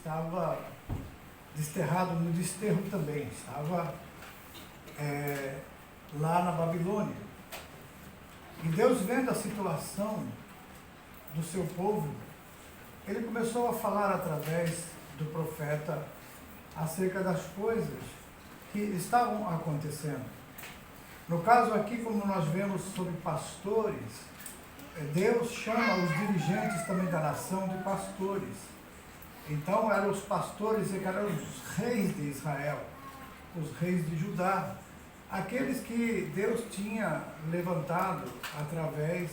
estava desterrado no desterro também, estava lá na Babilônia. E Deus, vendo a situação do seu povo, ele começou a falar através do profeta acerca das coisas que estavam acontecendo. No caso aqui, como nós vemos sobre pastores, Deus chama os dirigentes também da nação de pastores. Então eram os pastores que eram os reis de Israel, os reis de Judá, aqueles que Deus tinha levantado através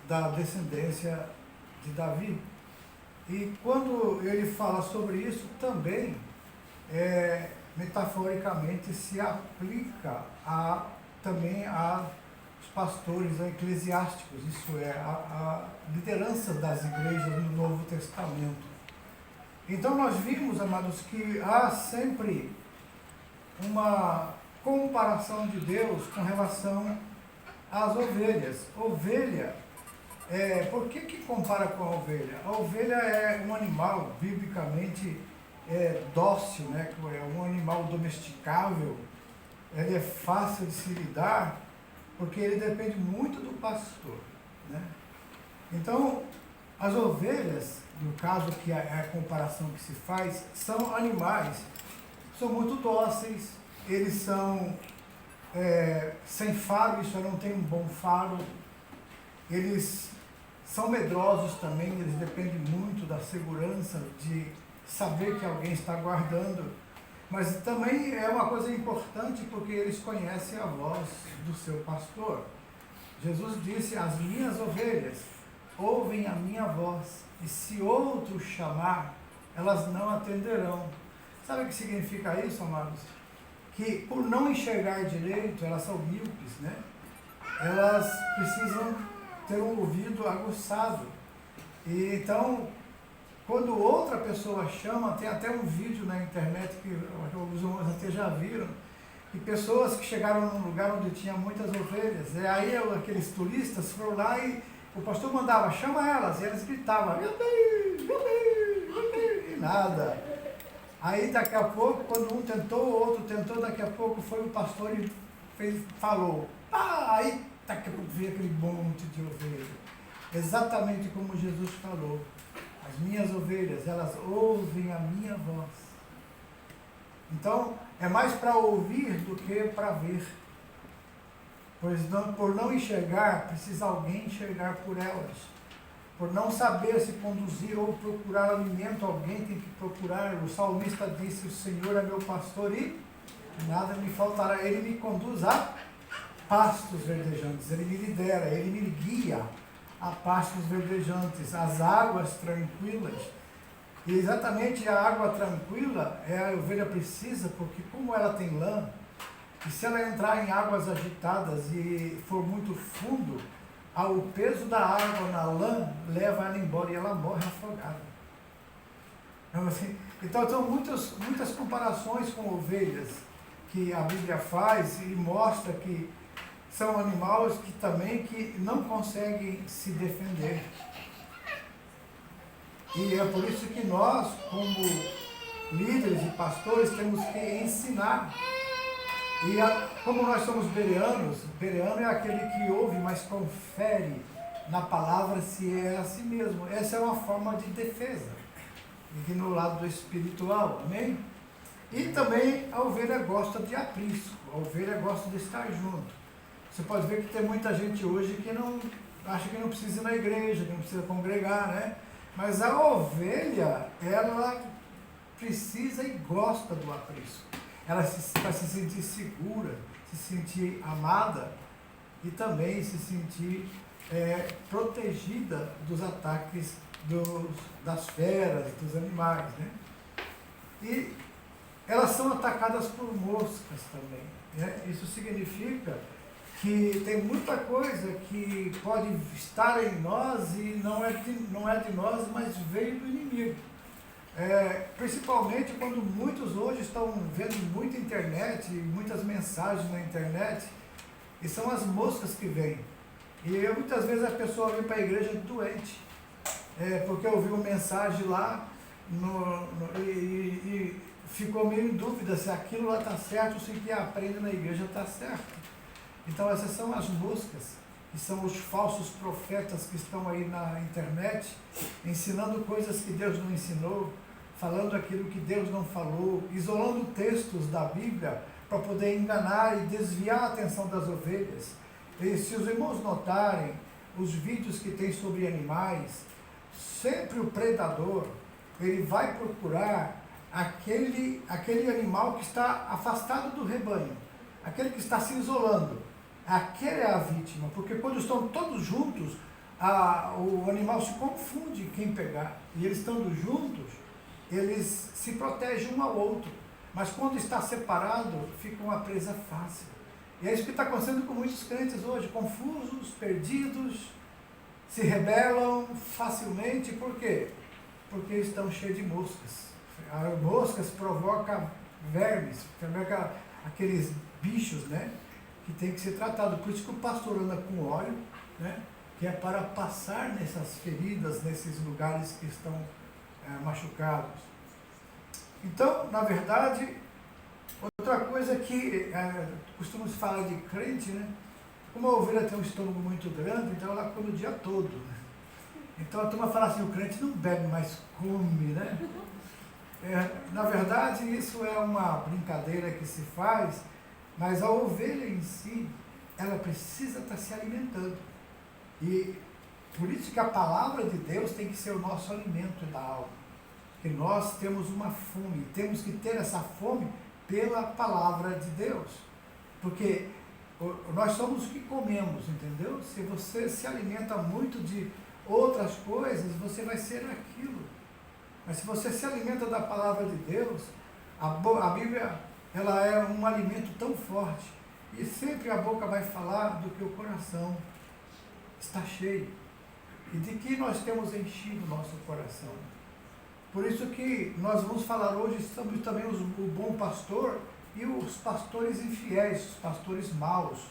da descendência de Davi. E quando ele fala sobre isso, também metaforicamente se aplica também aos pastores eclesiásticos, isso é, a liderança das igrejas no Novo Testamento. Então nós vimos, amados, que há sempre uma comparação de Deus com relação às ovelhas. Ovelha, por que compara com a ovelha? A ovelha é um animal biblicamente dócil, né? É um animal domesticável, ele é fácil de se lidar, porque ele depende muito do pastor, né? Então, as ovelhas, no caso que é a comparação que se faz, são animais, são muito dóceis, eles são sem faro, isso não tem um bom faro, eles são medrosos também, eles dependem muito da segurança, de saber que alguém está guardando, mas também é uma coisa importante porque eles conhecem a voz do seu pastor. Jesus disse: as minhas ovelhas ouvem a minha voz, e se outro chamar, elas não atenderão. Sabe o que significa isso, amados? Que por não enxergar direito, elas são míopes, né? Elas precisam ter um ouvido aguçado. E então, quando outra pessoa chama, tem até um vídeo na internet que alguns irmãos até já viram, e pessoas que chegaram num lugar onde tinha muitas ovelhas, e aí aqueles turistas foram lá e o pastor mandava: chama elas, e elas gritavam, e nada. Aí daqui a pouco, quando um tentou, o outro tentou, daqui a pouco foi o pastor e falou, aí daqui a pouco veio aquele monte de ovelhas. Exatamente como Jesus falou: as minhas ovelhas, elas ouvem a minha voz. Então, é mais para ouvir do que para ver. Pois por não enxergar, precisa alguém enxergar por elas. Por não saber se conduzir ou procurar alimento, alguém tem que procurar. O salmista disse: o Senhor é meu pastor e nada me faltará. Ele me conduz a pastos verdejantes, ele me lidera, ele me guia a pastos verdejantes, as águas tranquilas. E exatamente a água tranquila a ovelha precisa, porque como ela tem lã, e se ela entrar em águas agitadas e for muito fundo, o peso da água na lã leva ela embora e ela morre afogada. Então são muitas comparações com ovelhas que a Bíblia faz e mostra que são animais que também não conseguem se defender. E é por isso que nós, como líderes e pastores, temos que ensinar. E como nós somos bereanos, bereano é aquele que ouve, mas confere na palavra se é assim mesmo. Essa é uma forma de defesa, e no lado espiritual, amém? E também a ovelha gosta de aprisco, a ovelha gosta de estar junto. Você pode ver que tem muita gente hoje que não acha que não precisa ir na igreja, que não precisa congregar, né? Mas a ovelha, ela precisa e gosta do aprisco. Ela vai se sentir segura, se sentir amada e também se sentir protegida dos ataques das feras, dos animais, né? E elas são atacadas por moscas também, né? Isso significa que tem muita coisa que pode estar em nós e não é de nós, mas veio do inimigo. Principalmente quando muitos hoje estão vendo muita internet, muitas mensagens na internet, e são as moscas que vêm. E muitas vezes a pessoa vem para a igreja doente, porque ouviu uma mensagem lá e ficou meio em dúvida se aquilo lá está certo ou se o que aprende na igreja está certo. Então essas são as moscas, que são os falsos profetas que estão aí na internet, ensinando coisas que Deus não ensinou, falando aquilo que Deus não falou, isolando textos da Bíblia para poder enganar e desviar a atenção das ovelhas. E se os irmãos notarem os vídeos que tem sobre animais, sempre o predador, ele vai procurar aquele animal que está afastado do rebanho, aquele que está se isolando. Aquele é a vítima, porque quando estão todos juntos, o animal se confunde quem pegar. E eles estando juntos, eles se protegem um ao outro. Mas quando está separado, fica uma presa fácil. E é isso que está acontecendo com muitos crentes hoje, confusos, perdidos, se rebelam facilmente. Por quê? Porque estão cheios de moscas. As moscas provocam vermes, provocam aqueles bichos, né? Que tem que ser tratado. Por isso que o pastor anda com óleo, né? Que é para passar nessas feridas, nesses lugares que estão machucados. Então, na verdade, outra coisa que costumamos falar de crente, né? Como a ovelha tem um estômago muito grande, então ela come o dia todo, né? Então a turma fala assim, o crente não bebe, mas come, né? Na verdade, isso é uma brincadeira que se faz, mas a ovelha em si, ela precisa estar se alimentando. E por isso que a palavra de Deus tem que ser o nosso alimento da alma. Que nós temos uma fome, temos que ter essa fome pela palavra de Deus. Porque nós somos o que comemos, entendeu? Se você se alimenta muito de outras coisas, você vai ser aquilo. Mas se você se alimenta da palavra de Deus, a Bíblia, ela é um alimento tão forte. E sempre a boca vai falar do que o coração está cheio. E de que nós temos enchido o nosso coração. Por isso que nós vamos falar hoje sobre também o bom pastor e os pastores infiéis, os pastores maus.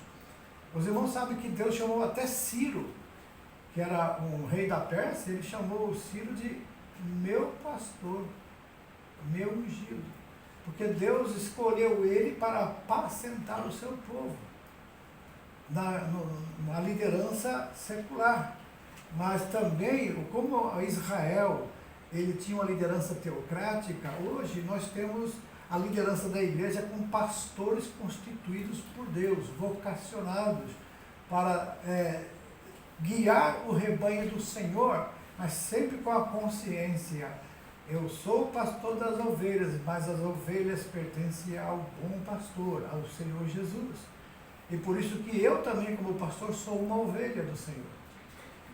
Os irmãos sabem que Deus chamou até Ciro, que era um rei da Pérsia, ele chamou o Ciro de meu pastor, meu ungido. Porque Deus escolheu ele para apacentar o seu povo, na liderança secular. Mas também, como Israel, ele tinha uma liderança teocrática, hoje nós temos a liderança da igreja com pastores constituídos por Deus, vocacionados para guiar o rebanho do Senhor, mas sempre com a consciência, eu sou o pastor das ovelhas, mas as ovelhas pertencem ao bom pastor, ao Senhor Jesus. E por isso que eu também, como pastor, sou uma ovelha do Senhor.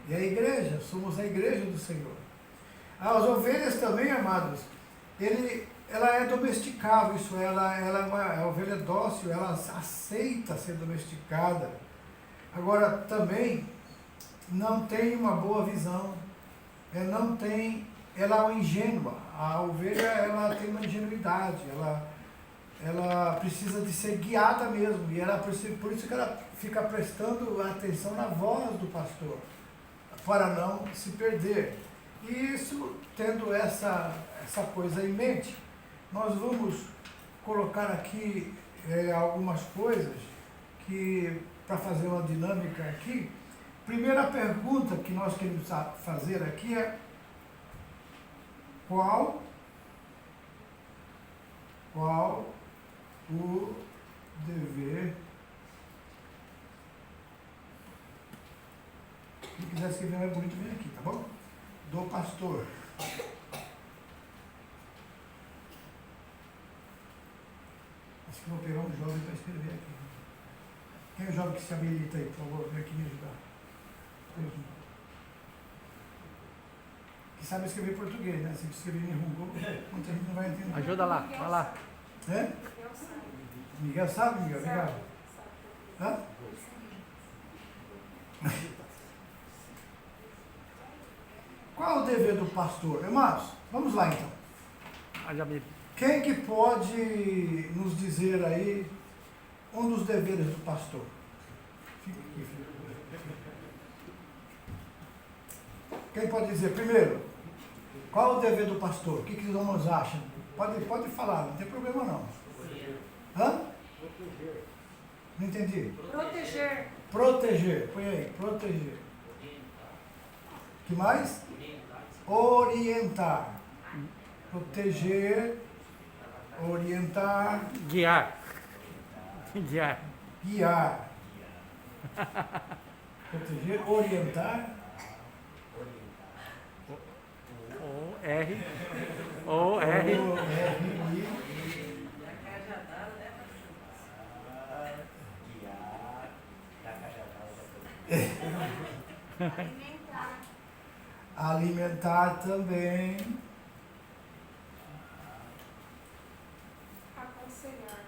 E a igreja, somos a igreja do Senhor. As ovelhas também, amados, ela é domesticável, isso é, ela é uma ovelha dócil, ela aceita ser domesticada. Agora, também, não tem uma boa visão, ela é ingênua. A ovelha, ela tem uma ingenuidade, ela precisa de ser guiada mesmo, e por isso que ela fica prestando atenção na voz do pastor, para não se perder. E isso, tendo essa coisa em mente, nós vamos colocar aqui algumas coisas para fazer uma dinâmica aqui. Primeira pergunta que nós queremos fazer aqui é: qual o dever? Quem quiser escrever mais bonito, vem aqui, tá bom? Do pastor. Acho que vou pegar um jovem para escrever aqui. Quem é o jovem que se habilita aí, por favor? Vem aqui me ajudar. Que sabe escrever português, né? Se escrever em Rungo, muita gente não vai entender. Ajuda lá, vai lá. É? Miguel sabe, Miguel? Obrigado. Hã? Qual é o dever do pastor? Irmãos, vamos lá então. Quem que pode nos dizer aí um dos deveres do pastor? Fica aqui, filho. Quem pode dizer? Primeiro, Qual é o dever do pastor? O que os irmãos acham? Pode falar, não tem problema não. Hã? Proteger. Não entendi. Proteger. Proteger. Põe aí, proteger. Que mais? Orientar. Proteger. Orientar. Guiar. Guiar. Guiar. Proteger, orientar. O-R. O-R-I. Alimentar. Alimentar também. Aconselhar.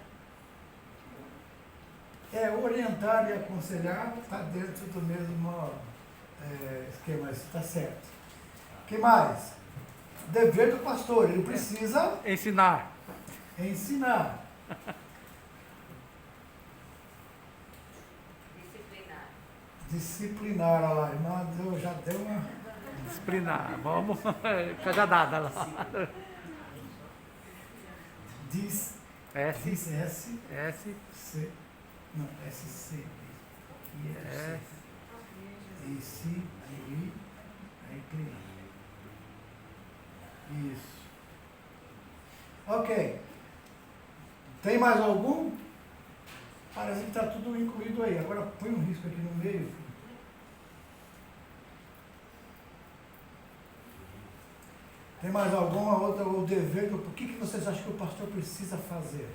Orientar e aconselhar está dentro do mesmo esquema, está certo. O que mais? Dever do pastor, ele precisa Ensinar. ensinar. Disciplinar, olha lá, irmã, já deu uma. Disciplinar. Vamos. Cajadada lá. S. S. C. Não, SC. Aqui é S. Esse, aí, plena. Isso. Ok. Tem mais algum? Parece que está tudo incluído aí. Agora põe um risco aqui no meio. Tem mais alguma outra, o dever? O que vocês acham que o pastor precisa fazer?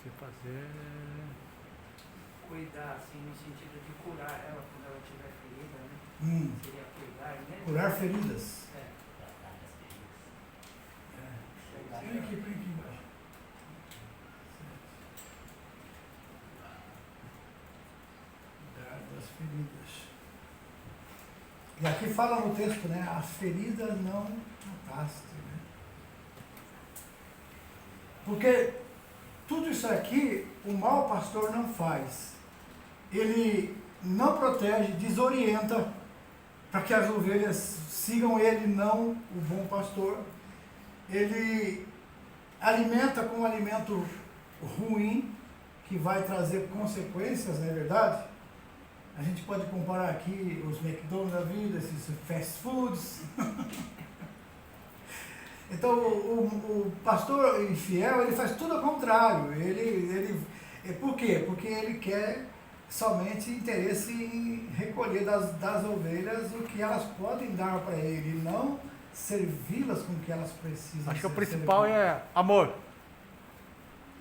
Se fazer. Cuidar, assim, no sentido de curar ela quando ela estiver ferida, né? Seria cuidar, né? Curar feridas. É. Põe aqui embaixo. Cuidar das feridas. E aqui fala no texto, né? As feridas não mataste, né? Porque tudo isso aqui, o mau pastor não faz. Ele não protege, desorienta para que as ovelhas sigam ele, não o bom pastor. Ele alimenta com um alimento ruim, que vai trazer consequências, não é verdade? A gente pode comparar aqui os McDonald's da vida, esses fast foods. Então, o pastor infiel, ele faz tudo ao contrário. Por quê? Porque ele quer somente interesse em recolher das ovelhas o que elas podem dar para ele, e não servi-las com o que elas precisam. Acho que o principal é amor.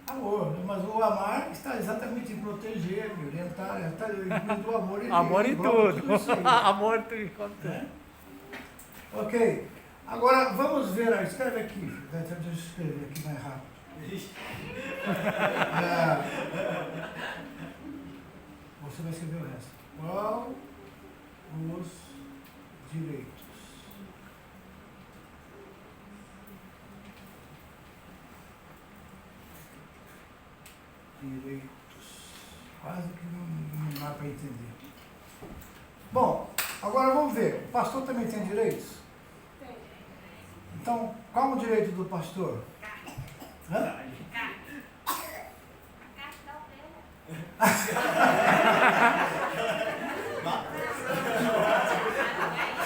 Amor, mas o amar está exatamente em proteger, em orientar, está incluindo o amor. Amor em tudo. Isso aí. Amor em tudo. Né? Ok. Agora, vamos ver, escreve aqui. Deixa eu escrever aqui mais rápido. Você vai escrever o resto. Qual os direitos? Quase que não dá para entender. Bom, agora vamos ver. O pastor também tem direitos? Tem. Então, qual o direito do pastor? Hã?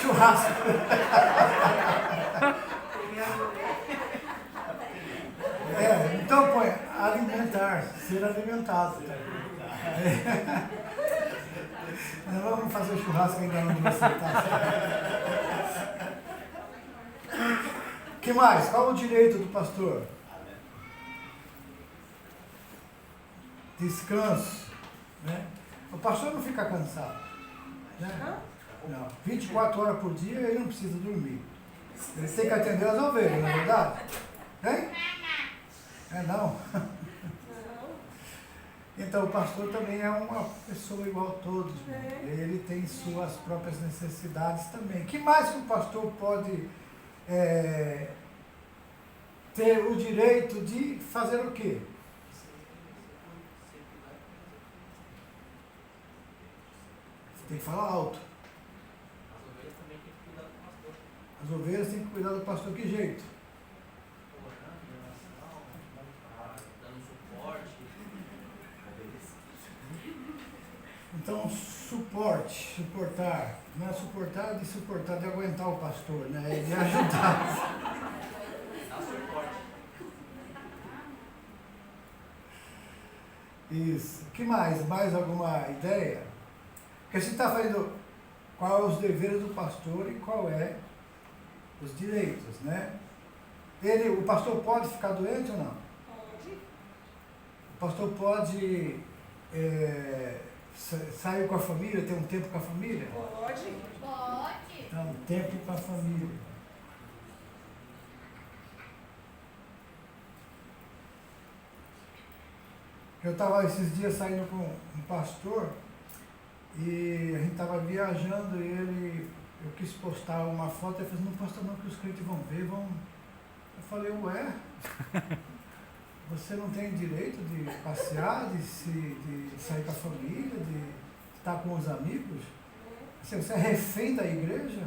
Churrasco. Então põe alimentar, ser alimentado. Nós vamos fazer churrasco ainda onde você está. O que mais? Qual o direito do pastor? Descanso. Né? O pastor não fica cansado. Né? Não. 24 horas por dia ele não precisa dormir. Ele tem que atender as ovelhas, não é verdade? Tem? Não? Então o pastor também é uma pessoa igual a todos. Ele tem suas próprias necessidades também. O que mais que o pastor pode ter o direito de fazer o quê? Você tem que falar alto. As ovelhas têm que cuidar do pastor que jeito? Orando em oração, dando suporte. Então, suportar. Não é suportar de suportar, de aguentar o pastor, né? É de ajudar. Dá suporte. Isso. O que mais? Mais alguma ideia? Porque a gente está falando qual é os deveres do pastor e qual é os direitos, né? O pastor pode ficar doente ou não? Pode. O pastor pode sair com a família, ter um tempo com a família? Pode. Pode. Então, um tempo com a família. Eu estava esses dias saindo com um pastor e a gente estava viajando e eu quis postar uma foto, ele falou, não posta não que os crentes vão ver, vão. Eu falei, ué, você não tem direito de passear, de sair com a família, de estar com os amigos? Você é refém da igreja?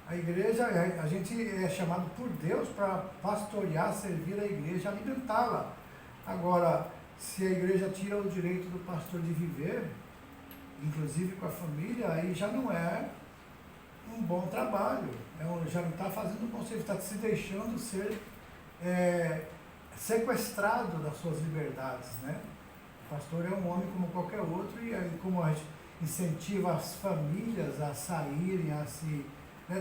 A igreja, a gente é chamado por Deus para pastorear, servir a igreja, alimentá-la. Agora, se a igreja tira o direito do pastor de viver, inclusive com a família, aí já não é um bom trabalho, já não está fazendo bom serviço, está se deixando ser sequestrado das suas liberdades, né? O pastor é um homem como qualquer outro e aí, como a gente incentiva as famílias a saírem, a se...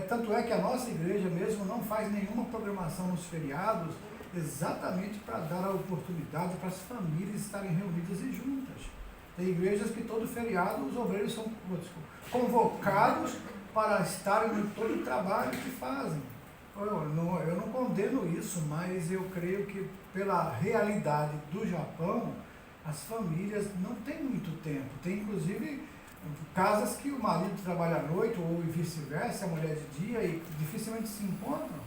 Tanto é que a nossa igreja mesmo não faz nenhuma programação nos feriados, exatamente para dar a oportunidade para as famílias estarem reunidas e juntas. Tem igrejas que todo feriado os obreiros são convocados para estarem em todo o trabalho que fazem. Eu não condeno isso, mas eu creio que pela realidade do Japão, as famílias não têm muito tempo. Tem inclusive casas que o marido trabalha à noite ou vice-versa, a mulher de dia e dificilmente se encontram.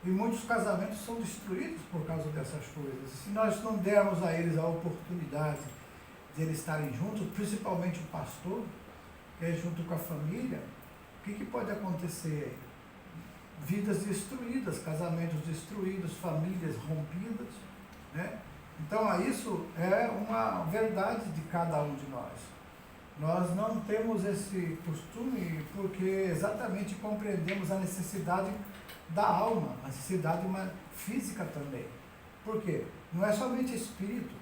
E muitos casamentos são destruídos por causa dessas coisas. Se nós não dermos a eles a oportunidade de eles estarem juntos, principalmente o pastor, que é junto com a família, o que pode acontecer? Vidas destruídas, casamentos destruídos, famílias rompidas, né? Então, isso é uma verdade de cada um de nós. Nós não temos esse costume porque exatamente compreendemos a necessidade da alma, a necessidade física também. Por quê? Não é somente espírito.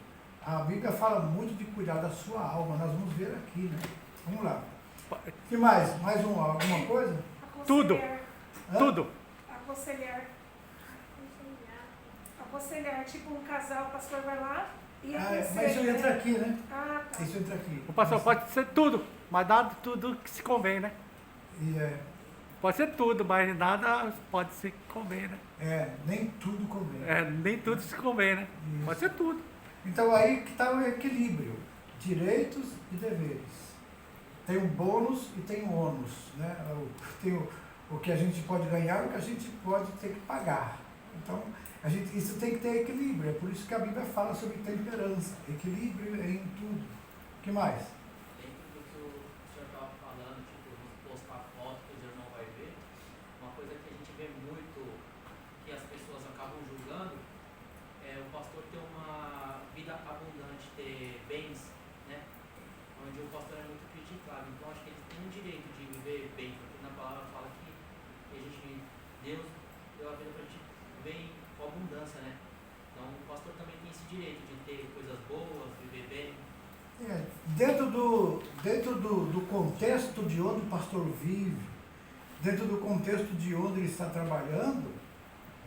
A Bíblia fala muito de cuidar da sua alma. Nós vamos ver aqui, né? Vamos lá. O que mais? Mais alguma coisa? Tudo. Hã? Tudo. Aconselhar. Aconselhar. Tipo um casal, o pastor vai lá e aconselha. Mas isso entra aqui, né? Ah, tá. Isso entra aqui. O pastor pode ser tudo, mas nada tudo que se convém, né? E Pode ser tudo, mas nada pode se convém, né? nem tudo convém. Nem tudo se convém, né? Isso. Pode ser tudo. Então aí que está o equilíbrio, direitos e deveres. Tem um bônus e tem um ônus, né? Tem o que a gente pode ganhar e o que a gente pode ter que pagar. Então, isso tem que ter equilíbrio, é por isso que a Bíblia fala sobre temperança, equilíbrio em tudo. O que mais? Dentro do que o senhor estava falando, tipo, postar foto que o irmão vai ver, uma coisa que a gente vê muito, que as pessoas acabam julgando, é o pastor ter uma vida abundante, ter bens, né? Onde o pastor é muito criticado. Então acho que eles têm um direito de viver bem, porque na palavra fala que Deus deu a vida para a gente viver com abundância, né? Então o pastor também tem esse direito de ter coisas boas, viver bem. Dentro do contexto de onde o pastor vive, dentro do contexto de onde ele está trabalhando,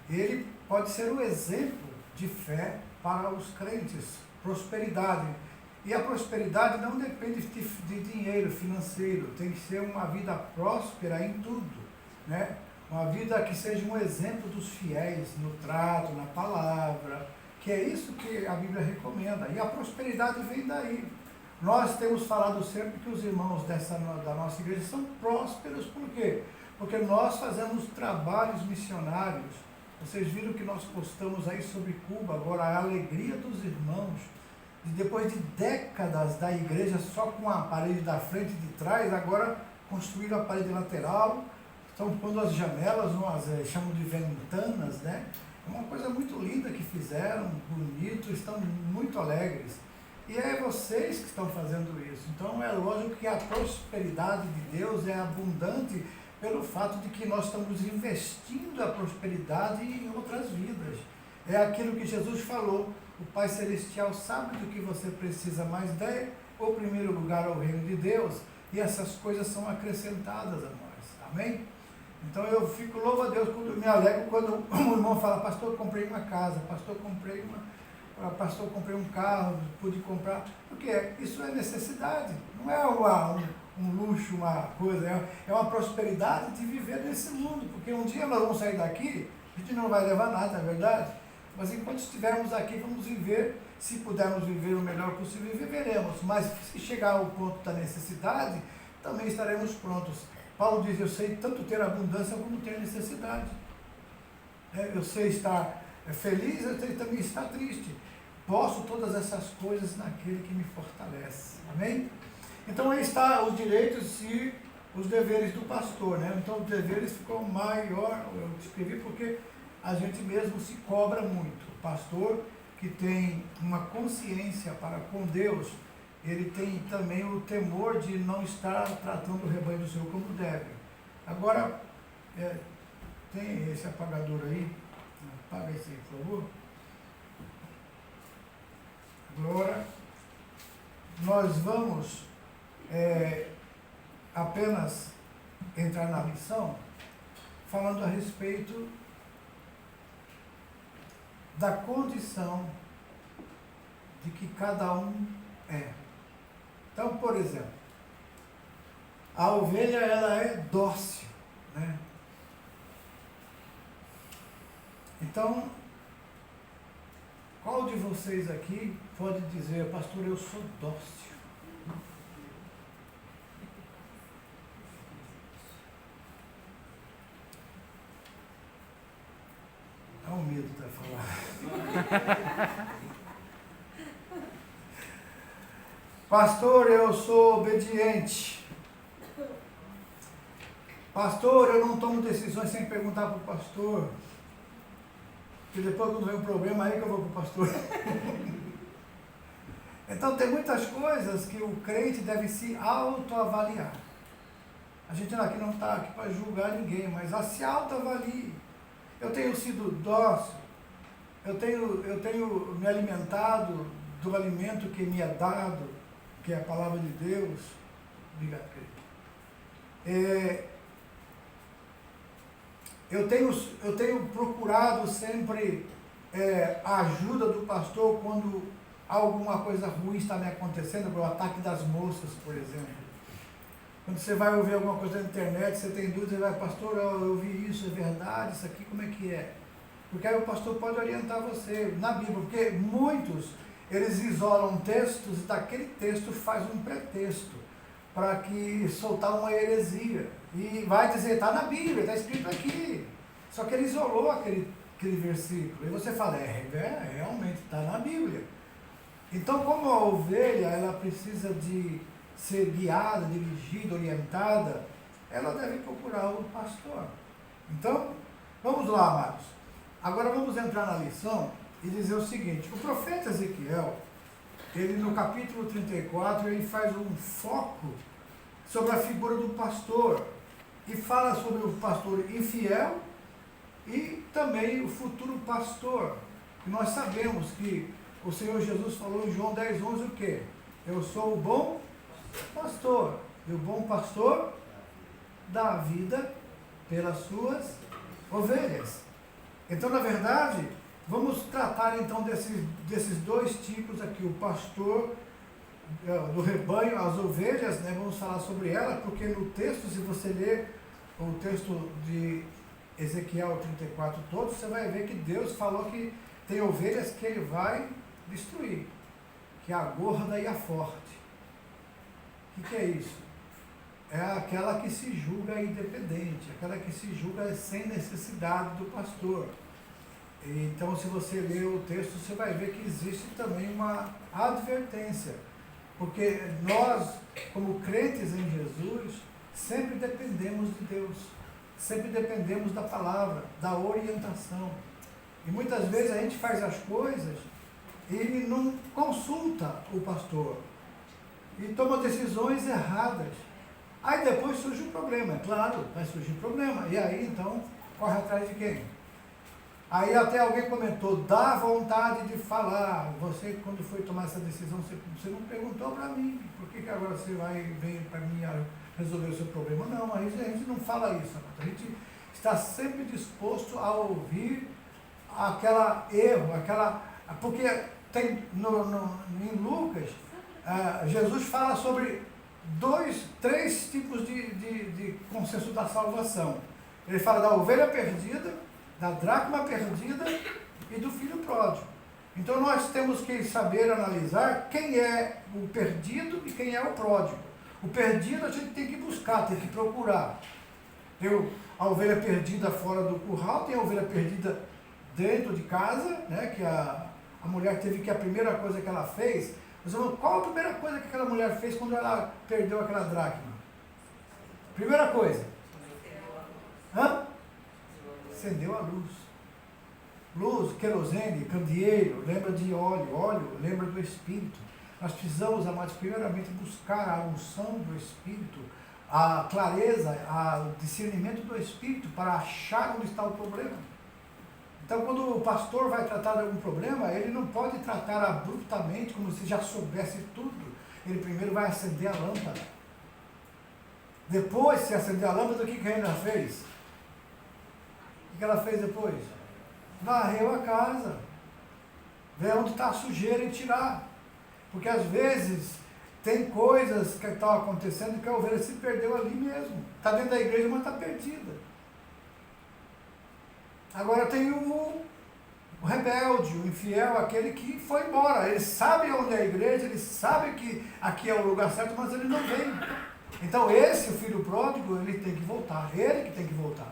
ele pode ser um exemplo de fé para os crentes, prosperidade. E a prosperidade não depende de dinheiro financeiro, tem que ser uma vida próspera em tudo, né? Uma vida que seja um exemplo dos fiéis no trato, na palavra, que é isso que a Bíblia recomenda. E a prosperidade vem daí. Nós temos falado sempre que os irmãos da nossa igreja são prósperos, por quê? Porque nós fazemos trabalhos missionários. Vocês viram que nós postamos aí sobre Cuba, agora a alegria dos irmãos, e depois de décadas da igreja só com a parede da frente e de trás, agora construíram a parede lateral, estão pondo as janelas, chamam de ventanas, né? É uma coisa muito linda que fizeram, bonito, estão muito alegres. E é vocês que estão fazendo isso. Então é lógico que a prosperidade de Deus é abundante pelo fato de que nós estamos investindo a prosperidade em outras vidas. É aquilo que Jesus falou, o Pai Celestial sabe do que você precisa, mas dê o primeiro lugar ao reino de Deus e essas coisas são acrescentadas a nós. Amém? Então eu fico louvo a Deus, quando me alegro quando o irmão fala, pastor, eu comprei uma casa, pastor, eu comprei um carro, pude comprar, porque isso é necessidade, não é um luxo, uma coisa, é uma prosperidade de viver nesse mundo, porque um dia nós vamos sair daqui, a gente não vai levar nada, é verdade? Mas enquanto estivermos aqui, vamos viver, se pudermos viver o melhor possível, viveremos, mas se chegar ao ponto da necessidade, também estaremos prontos. Paulo diz, eu sei tanto ter abundância como ter necessidade. Eu sei estar feliz, eu sei também estar triste. Posso todas essas coisas naquele que me fortalece. Amém? Então aí está os direitos e os deveres do pastor, né? Então os deveres ficou maior, eu escrevi porque a gente mesmo se cobra muito. O pastor que tem uma consciência para com Deus, ele tem também o temor de não estar tratando o rebanho do Senhor como deve. Agora, tem esse apagador aí, apaga esse aí, por favor. Agora, nós vamos apenas entrar na lição falando a respeito da condição de que cada um é. Então, por exemplo, a ovelha ela é dócil, né? Então, qual de vocês aqui pode dizer, pastor, eu sou dócil? Há um medo para falar. Pastor, eu sou obediente. Pastor, eu não tomo decisões sem perguntar para o pastor. Porque depois quando vem um problema, aí que eu vou para o pastor. Então tem muitas coisas que o crente deve se autoavaliar. A gente aqui não está aqui para julgar ninguém, mas se autoavalie. Eu tenho sido dócil, eu tenho me alimentado do alimento que me é dado, que é a palavra de Deus. Obrigado, querido. Eu tenho procurado sempre a ajuda do pastor quando alguma coisa ruim está me acontecendo, o ataque das moscas, por exemplo. Quando você vai ouvir alguma coisa na internet, você tem dúvida, você vai, pastor, eu vi isso, é verdade, isso aqui como é que é? Porque aí o pastor pode orientar você na Bíblia, porque muitos, eles isolam textos e daquele texto faz um pretexto para que soltar uma heresia. E vai dizer, está na Bíblia, está escrito aqui. Só que ele isolou aquele versículo. E você fala, realmente está na Bíblia. Então, como a ovelha, ela precisa de ser guiada, dirigida, orientada, ela deve procurar o pastor. Então, vamos lá, amados. Agora vamos entrar na lição e dizer o seguinte, o profeta Ezequiel, ele no capítulo 34, ele faz um foco sobre a figura do pastor e fala sobre o pastor infiel e também o futuro pastor. E nós sabemos que o Senhor Jesus falou em João 10:11 o quê? Eu sou o bom pastor, e o bom pastor dá a vida pelas suas ovelhas. Então, na verdade, vamos tratar então desses dois tipos aqui, o pastor do rebanho, as ovelhas, né? Vamos falar sobre ela, porque no texto, se você ler o texto de Ezequiel 34 todo, você vai ver que Deus falou que tem ovelhas que ele vai destruir, que é a gorda e a forte. O que é isso? É aquela que se julga independente, aquela que se julga sem necessidade do pastor. Então, se você ler o texto, você vai ver que existe também uma advertência, porque nós, como crentes em Jesus, sempre dependemos de Deus. sempre dependemos da palavra, da orientação. E muitas vezes a gente faz as coisas e não consulta o pastor e toma decisões erradas. Aí depois surge um problema, é claro, vai surgir problema. E aí então corre atrás de quem? Aí até alguém comentou, dá vontade de falar. Você, quando foi tomar essa decisão, você não perguntou para mim, por que agora você vem para mim resolver o seu problema? Não, a gente não fala isso. A gente está sempre disposto a ouvir aquela erro, porque tem em Lucas, Jesus fala sobre três tipos de consenso da salvação. Ele fala da ovelha perdida, da dracma perdida e do filho pródigo. Então nós temos que saber analisar quem é o perdido e quem é o pródigo. O perdido a gente tem que buscar, tem que procurar. Tem a ovelha perdida fora do curral, tem a ovelha perdida dentro de casa, né, que a mulher teve que, a primeira coisa que ela fez, qual a primeira coisa que aquela mulher fez quando ela perdeu aquela dracma? Primeira coisa. Acendeu a luz. Luz, querosene, candeeiro, lembra de óleo, lembra do Espírito. Nós precisamos, amados, primeiramente buscar a unção do Espírito, a clareza, o discernimento do Espírito para achar onde está o problema. Então, quando o pastor vai tratar de algum problema, ele não pode tratar abruptamente, como se já soubesse tudo. Ele primeiro vai acender a lâmpada. Depois, se acender a lâmpada, o que a Ana fez? O que ela fez depois? Varreu a casa. Ver onde está a sujeira e tirar. Porque às vezes tem coisas que estão acontecendo que a ovelha se perdeu ali mesmo. Está dentro da igreja, mas está perdida. Agora tem o rebelde, o infiel, aquele que foi embora. Ele sabe onde é a igreja, ele sabe que aqui é o lugar certo, mas ele não vem. Então esse, o filho pródigo, ele tem que voltar. Ele que tem que voltar.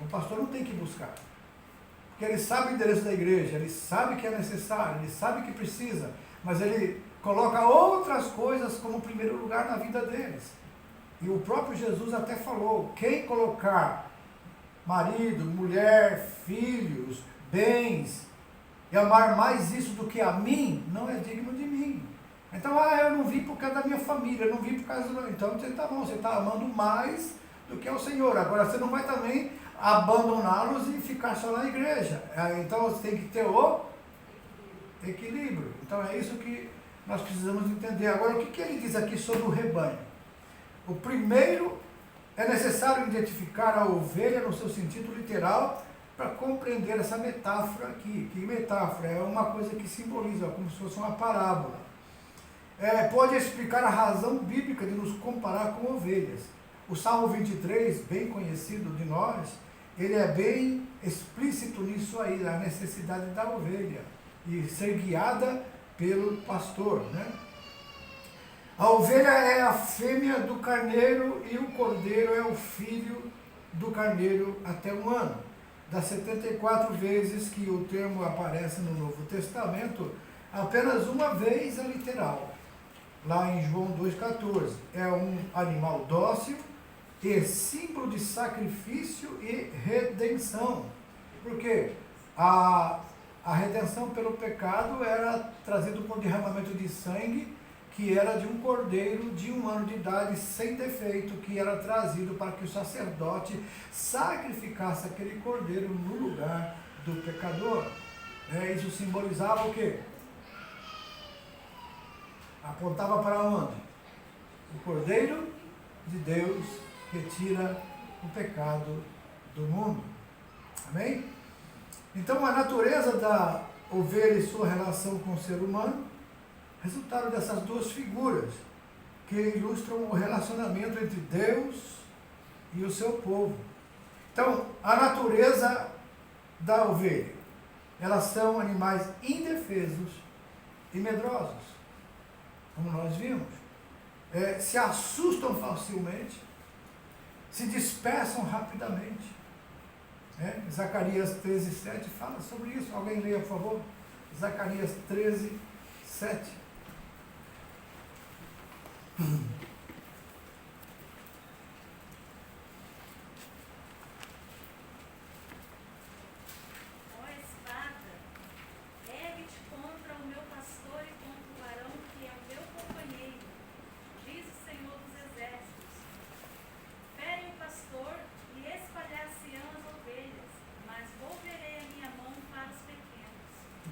O pastor não tem que buscar. Porque ele sabe o endereço da igreja, ele sabe que é necessário, ele sabe que precisa, mas ele coloca outras coisas como primeiro lugar na vida deles. E o próprio Jesus até falou, quem colocar marido, mulher, filhos, bens, e amar mais isso do que a mim, não é digno de mim. Então, eu não vim por causa da minha família, eu não vim por causa do... Então, você está bom, você está amando mais do que ao Senhor. Agora, você não vai também abandoná-los e ficar só na igreja. Então, você tem que ter o equilíbrio. Então, é isso que nós precisamos entender. Agora, o que ele diz aqui sobre o rebanho? O primeiro, é necessário identificar a ovelha no seu sentido literal para compreender essa metáfora aqui. Que metáfora? É uma coisa que simboliza, como se fosse uma parábola. Pode explicar a razão bíblica de nos comparar com ovelhas. O Salmo 23, bem conhecido de nós, ele é bem explícito nisso aí, a necessidade da ovelha e ser guiada pelo pastor, né? A ovelha é a fêmea do carneiro e o cordeiro é o filho do carneiro até 1 ano. Das 74 vezes que o termo aparece no Novo Testamento, apenas uma vez é literal. Lá em João 2,14. É um animal dócil e símbolo de sacrifício e redenção. Por quê? A redenção pelo pecado era trazida com derramamento de sangue, que era de um cordeiro de 1 ano de idade, sem defeito, que era trazido para que o sacerdote sacrificasse aquele cordeiro no lugar do pecador. Isso simbolizava o quê? Apontava para onde? O cordeiro de Deus que tira o pecado do mundo. Amém? Então, a natureza da ovelha e sua relação com o ser humano resultaram dessas duas figuras que ilustram o relacionamento entre Deus e o seu povo. Então, a natureza da ovelha, elas são animais indefesos e medrosos, como nós vimos. Se assustam facilmente, se dispersam rapidamente. Zacarias 13:7 fala sobre isso. Alguém leia, por favor? Zacarias 13:7.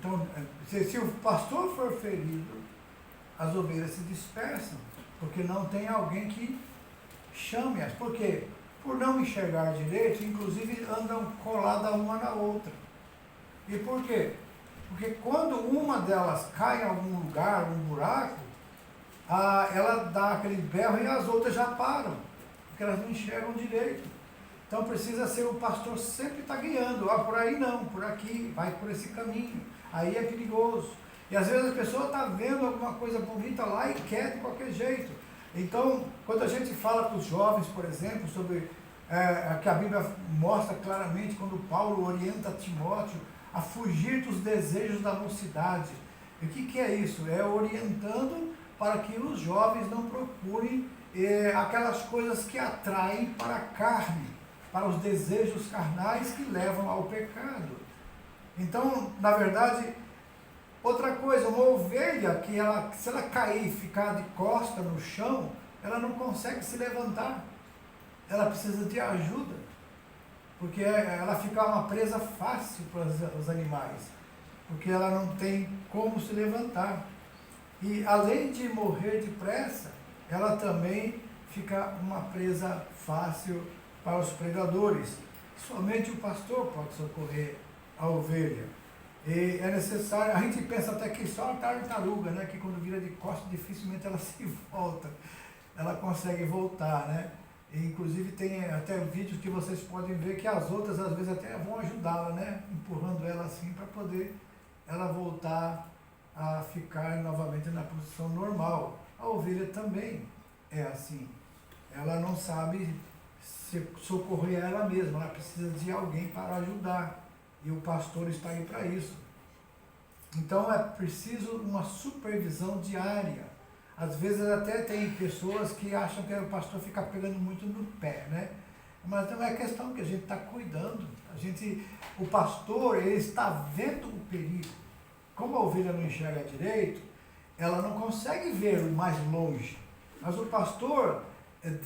Então, se o pastor for ferido, as ovelhas se dispersam, porque não tem alguém que chame-as. Por quê? Por não enxergar direito, inclusive andam coladas uma na outra. E por quê? Porque quando uma delas cai em algum lugar, um buraco, ela dá aquele berro e as outras já param, porque elas não enxergam direito. Então precisa ser o pastor sempre estar guiando. Por aí não, por aqui, vai por esse caminho. Aí é perigoso. E às vezes a pessoa está vendo alguma coisa bonita lá e quer de qualquer jeito. Então, quando a gente fala para os jovens, por exemplo, sobre que a Bíblia mostra claramente quando Paulo orienta Timóteo a fugir dos desejos da mocidade. E o que é isso? É orientando para que os jovens não procurem aquelas coisas que atraem para a carne, para os desejos carnais que levam ao pecado. Então, na verdade, outra coisa, uma ovelha que se ela cair e ficar de costa no chão, ela não consegue se levantar. Ela precisa de ajuda, porque ela fica uma presa fácil para os animais, porque ela não tem como se levantar. E além de morrer depressa, ela também fica uma presa fácil para os predadores. Somente o pastor pode socorrer a ovelha. E é necessário, a gente pensa até que só a tartaruga, né, que quando vira de costas dificilmente ela se volta, ela consegue voltar, né? E, inclusive tem até vídeos que vocês podem ver que as outras às vezes até vão ajudá-la, né, empurrando ela assim para poder ela voltar a ficar novamente na posição normal. A ovelha também é assim, ela não sabe se socorrer ela mesma, ela precisa de alguém para ajudar. E o pastor está aí para isso. Então é preciso uma supervisão diária. Às vezes até tem pessoas que acham que o pastor fica pegando muito no pé, né? Mas não é questão que a gente está cuidando. O pastor, ele está vendo o perigo. Como a ovelha não enxerga direito, ela não consegue ver o mais longe. Mas o pastor,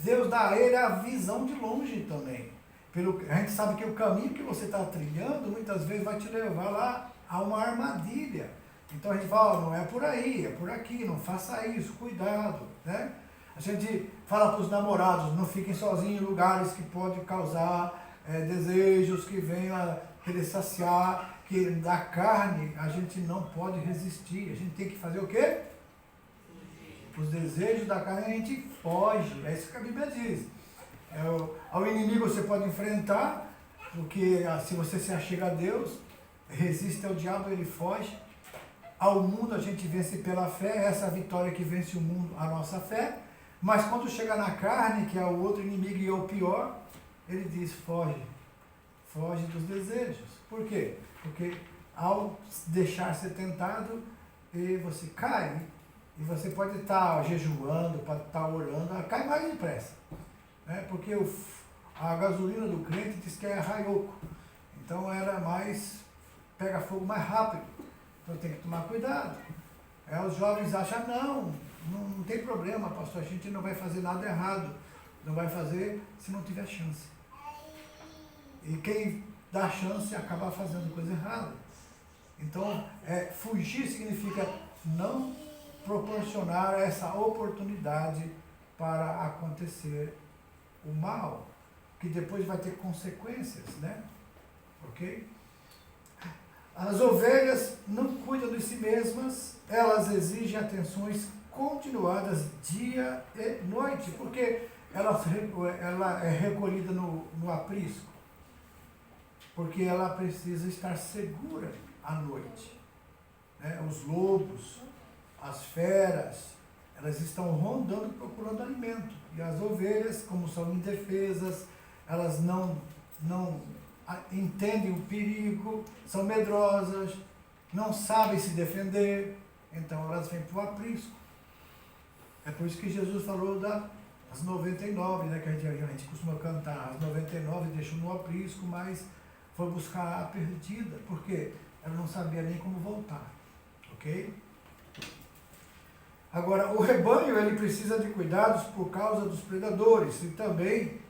Deus dá a ele a visão de longe também. A gente sabe que o caminho que você está trilhando, muitas vezes vai te levar lá a uma armadilha. Então a gente fala, não é por aí, é por aqui, não faça isso, cuidado, né? A gente fala para os namorados, não fiquem sozinhos em lugares que podem causar desejos que venham querer saciar, que da carne a gente não pode resistir. A gente tem que fazer o quê? Os desejos da carne a gente foge, é isso que a Bíblia diz. Ao inimigo você pode enfrentar, porque se você se achega a Deus, resiste ao diabo, ele foge. Ao mundo a gente vence pela fé, essa é a vitória que vence o mundo, a nossa fé. Mas quando chega na carne, que é o outro inimigo e é o pior, ele diz, foge dos desejos. Por quê? Porque ao deixar ser tentado, você cai, e você pode estar jejuando, pode estar orando, cai mais depressa. Porque a gasolina do crente diz que é raioco, então ela pega fogo mais rápido, então tem que tomar cuidado. Os jovens acham, não tem problema, pastor, a gente não vai fazer nada errado, não vai fazer se não tiver chance. E quem dá chance acaba fazendo coisa errada. Então, fugir significa não proporcionar essa oportunidade para acontecer o mal, que depois vai ter consequências, né? Ok? As ovelhas não cuidam de si mesmas, elas exigem atenções continuadas dia e noite, porque ela é recolhida no aprisco, porque ela precisa estar segura à noite. Né? Os lobos, as feras, elas estão rondando procurando alimento. E as ovelhas, como são indefesas, elas não entendem o perigo, são medrosas, não sabem se defender, então elas vêm para o aprisco. É por isso que Jesus falou das 99, né, que a gente costuma cantar, as 99 deixou no aprisco, mas foi buscar a perdida, porque ela não sabia nem como voltar, ok? Agora, o rebanho ele precisa de cuidados por causa dos predadores e também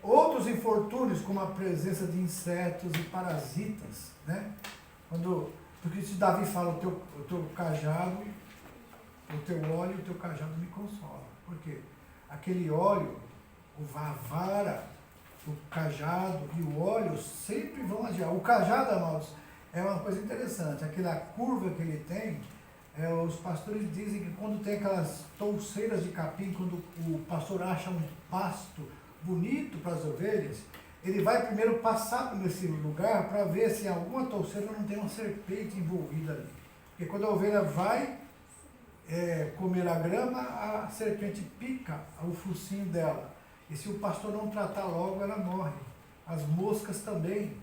outros infortúnios, como a presença de insetos e parasitas, né? Quando Porque se Davi fala, o teu cajado, o teu óleo e o teu cajado me consola. Por quê? Aquele óleo, a vara, o cajado e o óleo sempre vão adiar. O cajado, amados, é uma coisa interessante. Aquela curva que ele tem, os pastores dizem que quando tem aquelas touceiras de capim, quando o pastor acha um pasto bonito para as ovelhas, ele vai primeiro passar nesse lugar para ver se alguma touceira não tem uma serpente envolvida ali. Porque quando a ovelha vai comer a grama, a serpente pica o focinho dela. E se o pastor não tratar logo, ela morre. As moscas também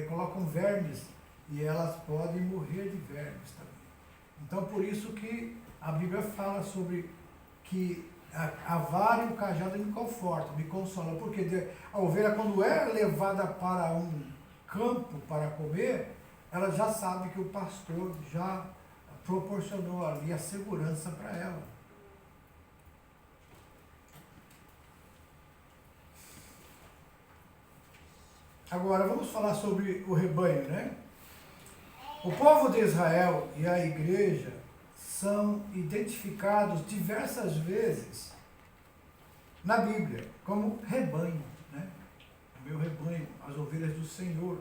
colocam vermes e elas podem morrer de vermes também. Então, por isso que a Bíblia fala sobre que a vara e o cajado me confortam, me consolam. Porque a ovelha, quando é levada para um campo para comer, ela já sabe que o pastor já proporcionou ali a segurança para ela. Agora, vamos falar sobre o rebanho, né? O povo de Israel e a igreja são identificados diversas vezes na Bíblia como rebanho, né? O meu rebanho, as ovelhas do Senhor.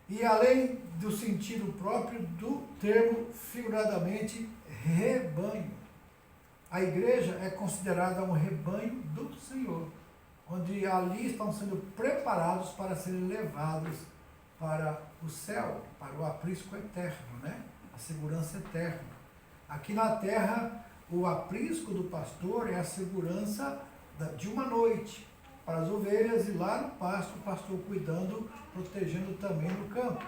E além do sentido próprio do termo, figuradamente, rebanho. A igreja é considerada um rebanho do Senhor, onde ali estão sendo preparados para serem levados para o céu, para o aprisco eterno, né? A segurança eterna. Aqui na terra, o aprisco do pastor é a segurança de uma noite para as ovelhas, e lá no pasto, o pastor cuidando, protegendo também no campo.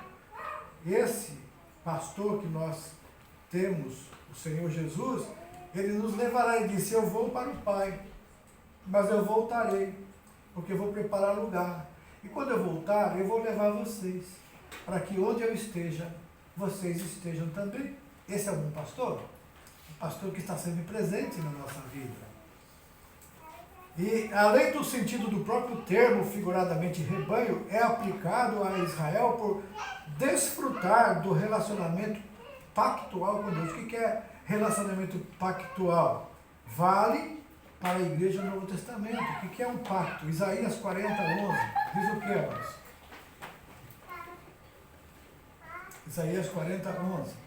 Esse pastor que nós temos, o Senhor Jesus, ele nos levará e disse: eu vou para o Pai, mas eu voltarei, porque eu vou preparar lugar. E quando eu voltar, eu vou levar vocês, para que onde eu esteja, vocês estejam também. Esse é um bom pastor? Um pastor que está sempre presente na nossa vida. E, além do sentido do próprio termo, figuradamente rebanho, é aplicado a Israel por desfrutar do relacionamento pactual com Deus. O que é relacionamento pactual? Vale para a igreja do Novo Testamento. O que é um pacto? Isaías 40, 11. Diz o que, amados? Isaías 40, 11.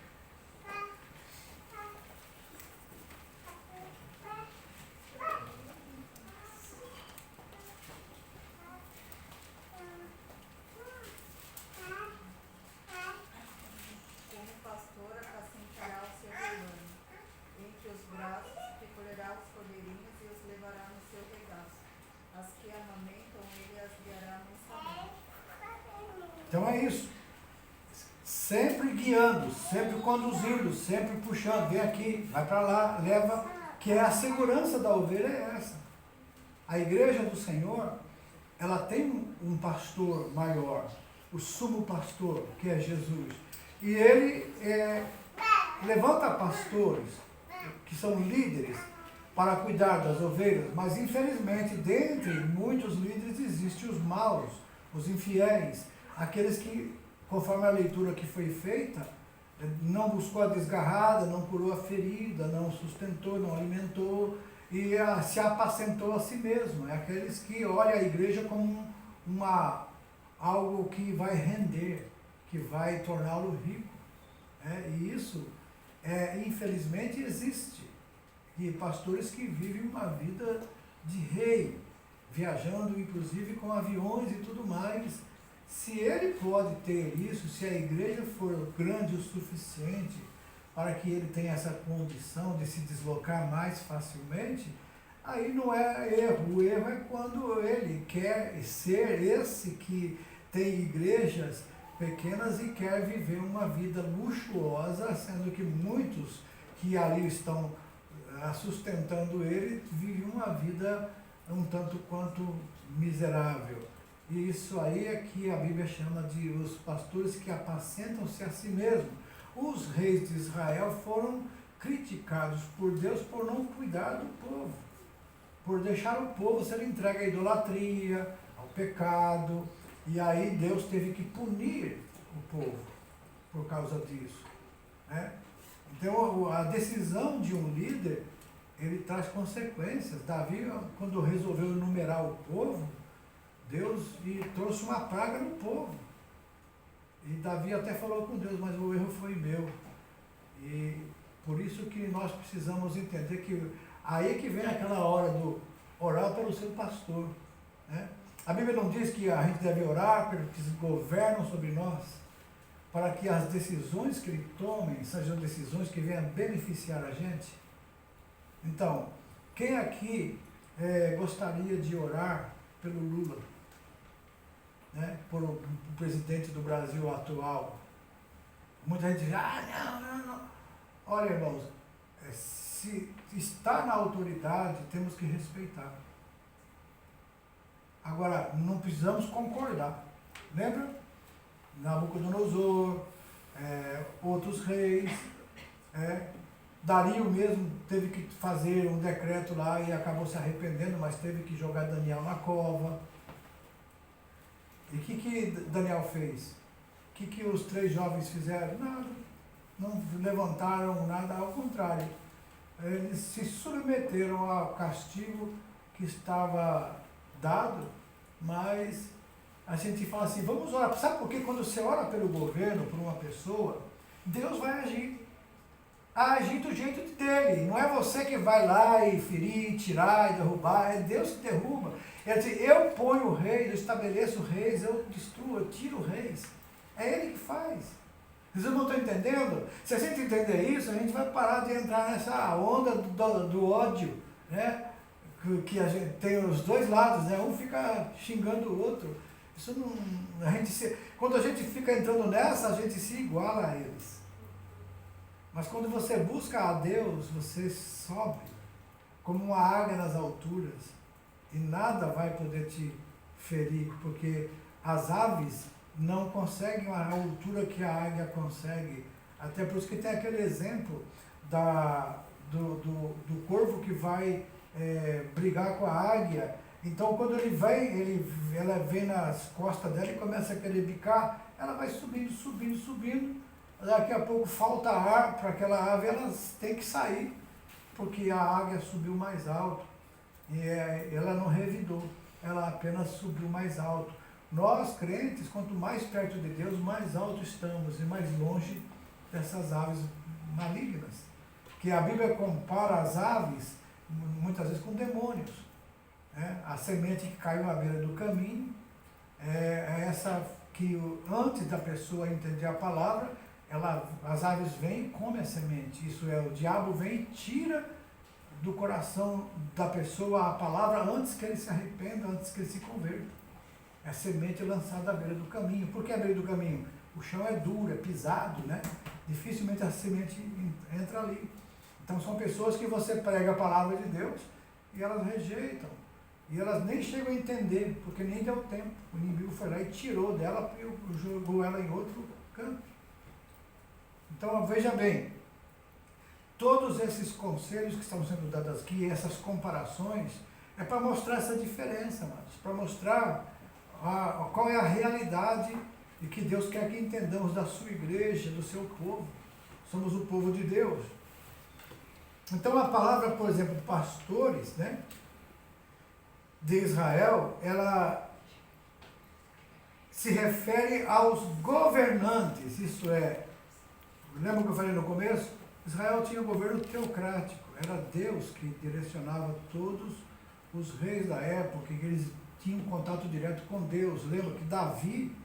Então é isso. Sempre guiando, sempre conduzindo, sempre puxando. Vem aqui, vai para lá, leva. Que é a segurança da ovelha, é essa. A igreja do Senhor, ela tem um pastor maior, o sumo pastor, que é Jesus. E ele levanta pastores, que são líderes, para cuidar das ovelhas. Mas infelizmente, dentre muitos líderes, existem os maus, os infiéis, aqueles que, conforme a leitura que foi feita, não buscou a desgarrada, não curou a ferida, não sustentou, não alimentou e se apacentou a si mesmo. É aqueles que olham a igreja como algo que vai render, que vai torná-lo rico. E isso, infelizmente, existe. E pastores que vivem uma vida de rei, viajando inclusive com aviões e tudo mais. Se ele pode ter isso, se a igreja for grande o suficiente para que ele tenha essa condição de se deslocar mais facilmente, aí não é erro. O erro é quando ele quer ser esse que tem igrejas pequenas e quer viver uma vida luxuosa, sendo que muitos que ali estão sustentando ele vivem uma vida um tanto quanto miserável. E isso aí é que a Bíblia chama de os pastores que apacentam-se a si mesmos. Os reis de Israel foram criticados por Deus por não cuidar do povo, por deixar o povo ser entregue à idolatria, ao pecado, e aí Deus teve que punir o povo. por causa disso, né? Então, a decisão de um líder, ele traz consequências. Davi, quando resolveu enumerar o povo, Deus trouxe uma praga no povo. E Davi até falou com Deus, mas o erro foi meu. E por isso que nós precisamos entender que aí que vem aquela hora do orar pelo seu pastor, né? A Bíblia não diz que a gente deve orar pelos que governam sobre nós, para que as decisões que ele tome sejam decisões que venham beneficiar a gente? Então, quem aqui gostaria de orar pelo Lula, né, por o presidente do Brasil atual? Muita gente diz, não. Olha, irmãos, se está na autoridade, temos que respeitar. Agora, não precisamos concordar. Lembra? Nabucodonosor, outros reis, Dario mesmo teve que fazer um decreto lá e acabou se arrependendo, mas teve que jogar Daniel na cova. E o que Daniel fez? O que os 3 jovens fizeram? Nada. Não levantaram nada, ao contrário. Eles se submeteram ao castigo que estava dado, mas a gente fala assim, vamos orar. Sabe por quê? Quando você ora pelo governo, por uma pessoa, Deus vai agir. Agir do jeito dele. Não é você que vai lá e ferir, tirar e derrubar. É Deus que derruba. Ele diz, eu ponho reis, eu estabeleço reis, eu destruo, eu tiro reis. É ele que faz. Vocês não estão entendendo? Se a gente entender isso, a gente vai parar de entrar nessa onda do ódio, né? Que a gente tem os dois lados, né? Um fica xingando o outro. Isso não, quando a gente fica entrando nessa, a gente se iguala a eles. Mas quando você busca a Deus, você sobe como uma águia nas alturas e nada vai poder te ferir, porque as aves não conseguem a altura que a águia consegue. Até por isso que tem aquele exemplo do corvo que vai brigar com a águia. Então, quando ela vem nas costas dela e começa a querer bicar, ela vai subindo. Daqui a pouco falta ar para aquela ave, ela tem que sair, porque a águia subiu mais alto. E ela não revidou, ela apenas subiu mais alto. Nós, crentes, quanto mais perto de Deus, mais alto estamos e mais longe dessas aves malignas. Que a Bíblia compara as aves, muitas vezes, com demônios. A semente que caiu na beira do caminho é essa que, antes da pessoa entender a palavra, as aves vêm e comem a semente. Isso é, o diabo vem e tira do coração da pessoa a palavra antes que ele se arrependa, antes que ele se converta. É a semente lançada à beira do caminho. Por que à beira do caminho? O chão é duro, é pisado, né? Dificilmente a semente entra ali. Então são pessoas que você prega a palavra de Deus e elas rejeitam. E elas nem chegam a entender, porque nem deu tempo. O inimigo foi lá e tirou dela e jogou ela em outro canto. Então veja bem, todos esses conselhos que estão sendo dados aqui, essas comparações, é para mostrar essa diferença, mas para mostrar qual é a realidade e que Deus quer que entendamos da sua igreja, do seu povo. Somos o povo de Deus. Então a palavra, por exemplo, pastores, né, de Israel, ela se refere aos governantes, isso é, lembra que eu falei no começo? Israel tinha um governo teocrático, era Deus que direcionava todos os reis da época, que eles tinham contato direto com Deus. Lembra que Davi,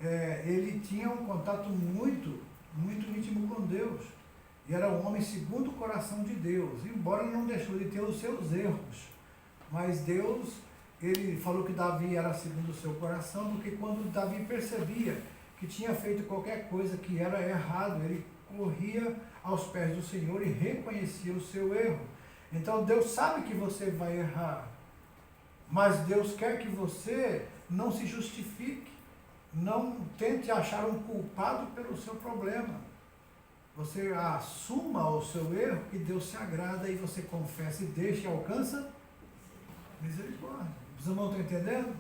ele tinha um contato muito íntimo com Deus, e era um homem segundo o coração de Deus, embora ele não deixou de ter os seus erros, mas Deus, ele falou que Davi era segundo o seu coração, porque quando Davi percebia que tinha feito qualquer coisa que era errado, ele corria aos pés do Senhor e reconhecia o seu erro. Então Deus sabe que você vai errar, mas Deus quer que você não se justifique, não tente achar um culpado pelo seu problema. Você assuma o seu erro, que Deus se agrada, e você confessa e deixa e alcança misericórdia. Os irmãos estão entendendo?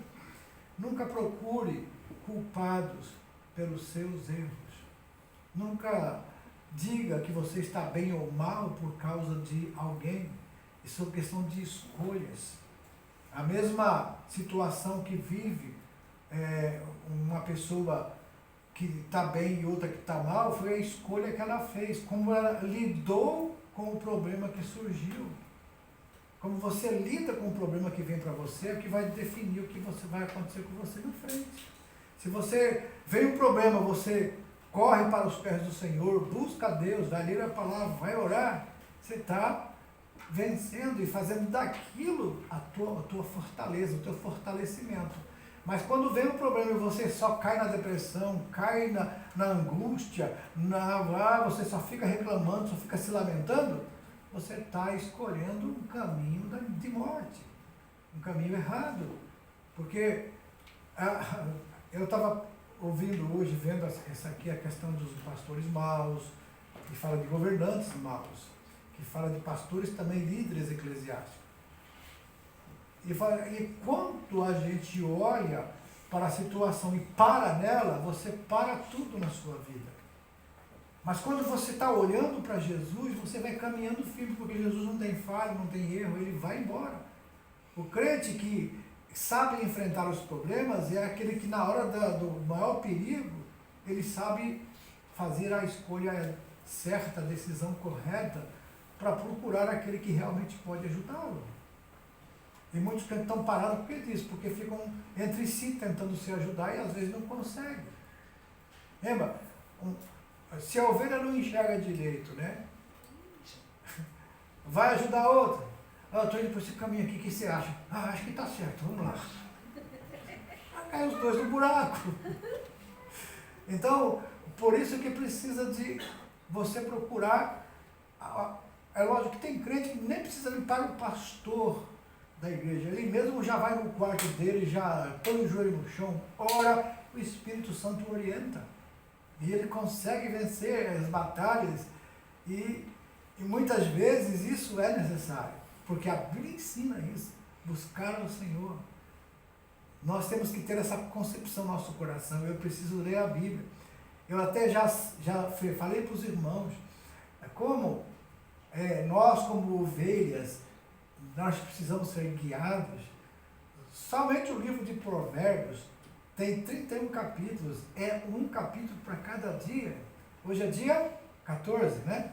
Nunca procure culpados pelos seus erros. Nunca diga que você está bem ou mal por causa de alguém. Isso é questão de escolhas. A mesma situação que vive uma pessoa que está bem e outra que está mal, foi a escolha que ela fez, como ela lidou com o problema que surgiu. Como você lida com o problema que vem para você, é o que vai definir o que vai acontecer com você na frente. Se você vem um problema, você corre para os pés do Senhor, busca a Deus, vai ler a palavra, vai orar, você está vencendo e fazendo daquilo a tua fortaleza, o teu fortalecimento. Mas quando vem um problema e você só cai na depressão, cai na angústia, você só fica reclamando, só fica se lamentando, você está escolhendo um caminho de morte, um caminho errado. Porque eu estava ouvindo hoje, vendo essa aqui, a questão dos pastores maus, que fala de governantes maus, que fala de pastores também líderes eclesiásticos. E quando a gente olha para a situação e para nela, você para tudo na sua vida. Mas quando você está olhando para Jesus, você vai caminhando firme, porque Jesus não tem falha, não tem erro, ele vai embora. O crente que sabe enfrentar os problemas é aquele que na hora do maior perigo, ele sabe fazer a escolha certa, a decisão correta, para procurar aquele que realmente pode ajudá-lo. E muitos crentes estão parados por que disso? Porque ficam entre si tentando se ajudar e às vezes não conseguem. Lembra? Se a ovelha não enxerga direito, né? Vai ajudar a outra. Estou indo por esse caminho aqui, o que você acha? Acho que está certo, vamos lá. Cai os dois no buraco. Então, por isso que precisa de você procurar. É lógico que tem crente que nem precisa limpar o pastor da igreja. Ele mesmo já vai no quarto dele, já põe o joelho no chão, ora, o Espírito Santo o orienta. E ele consegue vencer as batalhas e muitas vezes isso é necessário, porque a Bíblia ensina isso, buscar o Senhor. Nós temos que ter essa concepção no nosso coração, eu preciso ler a Bíblia. Eu até já falei para os irmãos, como nós como ovelhas, nós precisamos ser guiados. Somente o livro de Provérbios tem 31 capítulos, é um capítulo para cada dia. Hoje é dia 14, né?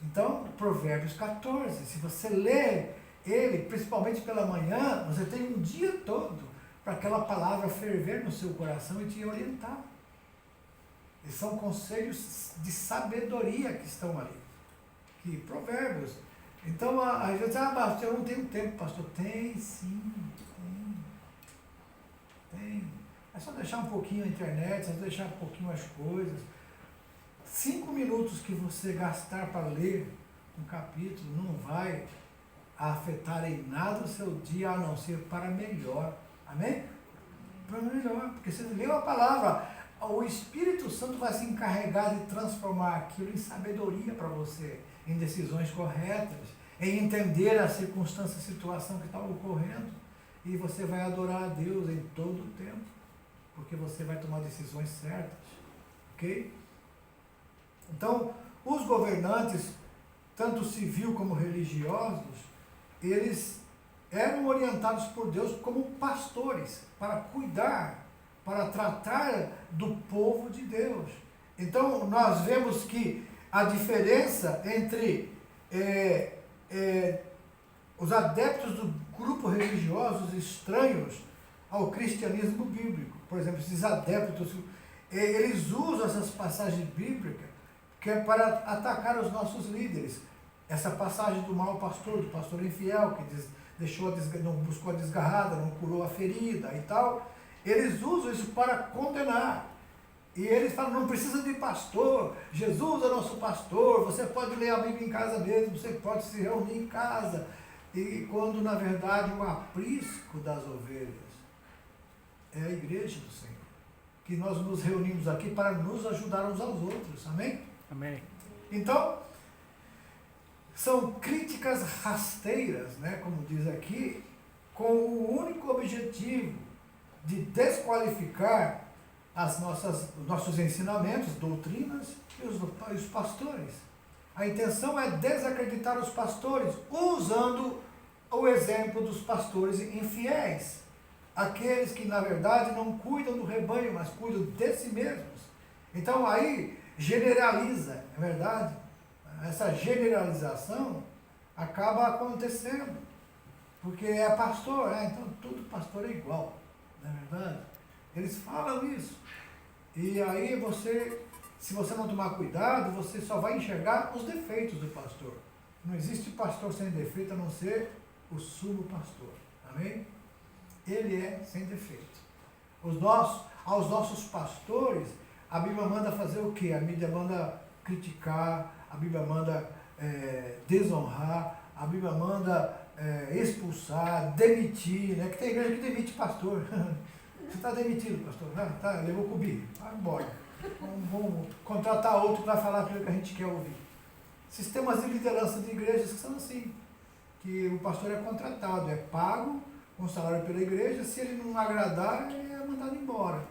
Então, Provérbios 14, se você ler ele, principalmente pela manhã, você tem um dia todo para aquela palavra ferver no seu coração e te orientar. E são conselhos de sabedoria que estão ali. Que Provérbios. Então, às vezes, pastor, eu não tenho tempo, pastor. Tem sim, tem. É só deixar um pouquinho a internet, só deixar um pouquinho as coisas. 5 minutos que você gastar para ler um capítulo não vai afetar em nada o seu dia, a não ser para melhor. Amém? Para melhor, porque você leu a palavra, o Espírito Santo vai se encarregar de transformar aquilo em sabedoria para você, em decisões corretas, em entender a circunstância, a situação que está ocorrendo, e você vai adorar a Deus em todo o tempo, porque você vai tomar decisões certas, ok? Então, os governantes, tanto civil como religiosos, eles eram orientados por Deus como pastores, para cuidar, para tratar do povo de Deus. Então, nós vemos que a diferença entre os adeptos do grupo religiosos estranhos ao cristianismo bíblico, por exemplo, esses adeptos, eles usam essas passagens bíblicas que é para atacar os nossos líderes. Essa passagem do mau pastor, do pastor infiel, que não buscou a desgarrada, não curou a ferida e tal, eles usam isso para condenar. E eles falam, não precisa de pastor, Jesus é nosso pastor, você pode ler a Bíblia em casa mesmo, você pode se reunir em casa. E quando, na verdade, o aprisco das ovelhas é a igreja do Senhor. Que nós nos reunimos aqui para nos ajudar uns aos outros, amém? Amém. Então, são críticas rasteiras, né, como diz aqui, com o único objetivo de desqualificar os nossos ensinamentos, doutrinas e os pastores. A intenção é desacreditar os pastores, usando o exemplo dos pastores infiéis. Aqueles que, na verdade, não cuidam do rebanho, mas cuidam de si mesmos. Então, aí, generaliza, é verdade? Essa generalização acaba acontecendo. Porque é pastor, então todo pastor é igual, não é verdade? Eles falam isso. E aí se você não tomar cuidado, você só vai enxergar os defeitos do pastor. Não existe pastor sem defeito, a não ser o sumo pastor. Amém? Ele é sem defeito. Aos nossos pastores, a Bíblia manda fazer o quê? A Bíblia manda criticar, a Bíblia manda desonrar, a Bíblia manda expulsar, demitir, né? Que tem igreja que demite pastor. Você está demitido, pastor. Tá, levou o cubi, vai embora. Vamos contratar outro para falar aquilo que a gente quer ouvir. Sistemas de liderança de igrejas que são assim, que o pastor é contratado, é pago um salário pela igreja, se ele não agradar, ele é mandado embora.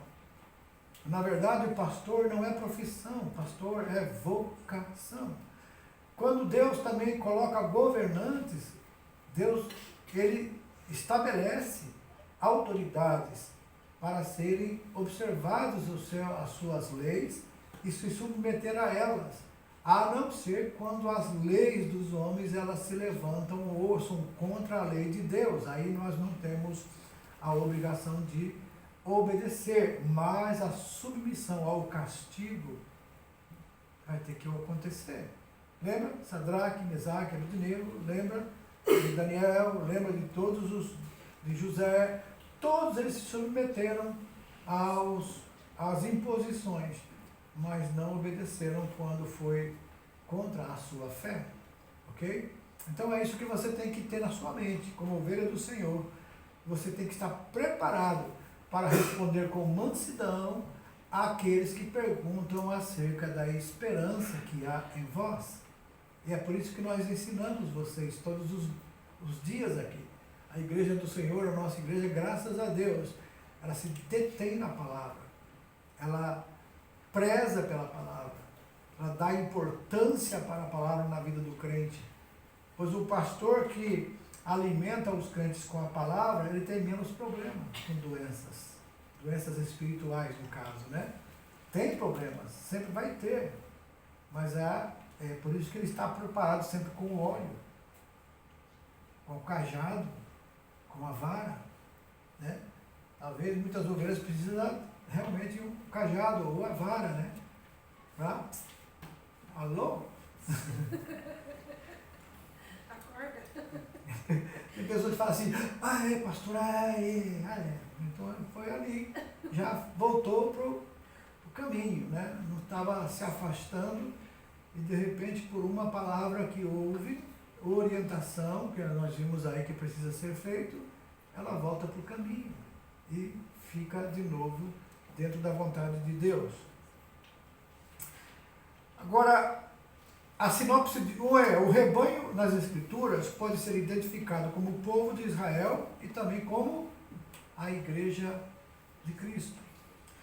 Na verdade, o pastor não é profissão, o pastor é vocação. Quando Deus também coloca governantes, Deus, ele estabelece autoridades para serem observados as suas leis e se submeter a elas, a não ser quando as leis dos homens elas se levantam ou são contra a lei de Deus. Aí nós não temos a obrigação de obedecer, mas a submissão ao castigo vai ter que acontecer. Lembra? Sadraque, Mesaque, Abednego, lembra de Daniel, lembra de de José, todos eles se submeteram às imposições, mas não obedeceram quando foi contra a sua fé, ok? Então é isso que você tem que ter na sua mente, como ovelha do Senhor. Você tem que estar preparado para responder com mansidão àqueles que perguntam acerca da esperança que há em vós. E é por isso que nós ensinamos vocês todos os dias aqui. A igreja do Senhor, a nossa igreja, graças a Deus, ela se detém na palavra. Ela preza pela palavra. Ela dá importância para a palavra na vida do crente. Pois o pastor que alimenta os crentes com a palavra, ele tem menos problema com doenças espirituais, no caso, né? Tem problemas, sempre vai ter, mas é por isso que ele está preparado sempre com o óleo, com o cajado, com a vara, né? Talvez muitas ovelhas precisam realmente um cajado ou a vara, né? Alô? Acorda. Tem pessoas que falam assim, pastor, então foi ali, já voltou para o caminho, né? Não estava se afastando e de repente por uma palavra que houve, orientação, que nós vimos aí que precisa ser feito, ela volta para o caminho e fica de novo dentro da vontade de Deus. Agora, a sinopse, o rebanho nas Escrituras pode ser identificado como o povo de Israel e também como a igreja de Cristo.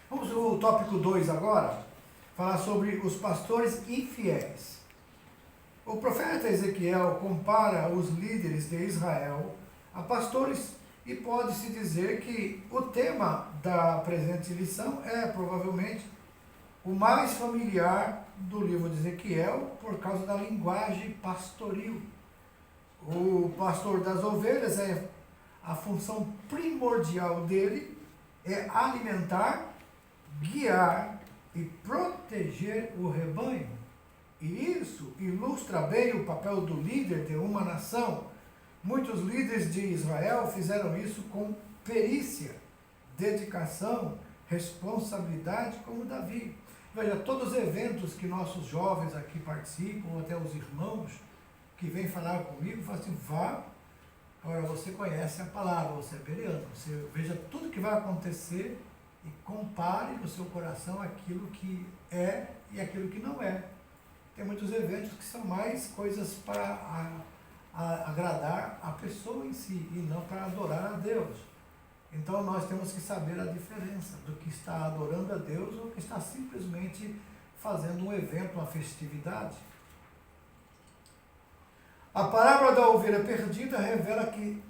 Vamos ao tópico 2 agora, falar sobre os pastores infiéis. O profeta Ezequiel compara os líderes de Israel a pastores e pode-se dizer que o tema da presente lição é provavelmente o mais familiar do livro de Ezequiel por causa da linguagem pastoril. O pastor das ovelhas a função primordial dele é alimentar, guiar e proteger o rebanho. E isso ilustra bem o papel do líder de uma nação. Muitos líderes de Israel fizeram isso com perícia, dedicação, responsabilidade, como Davi. Veja, todos os eventos que nossos jovens aqui participam, ou até os irmãos que vêm falar comigo, falam assim, vá, agora você conhece a palavra, você é bereano, você veja tudo que vai acontecer e compare no seu coração aquilo que é e aquilo que não é. Tem muitos eventos que são mais coisas para agradar a pessoa em si e não para adorar a Deus. Então nós temos que saber a diferença do que está adorando a Deus ou que está simplesmente fazendo um evento, uma festividade. A parábola da ovelha perdida revela que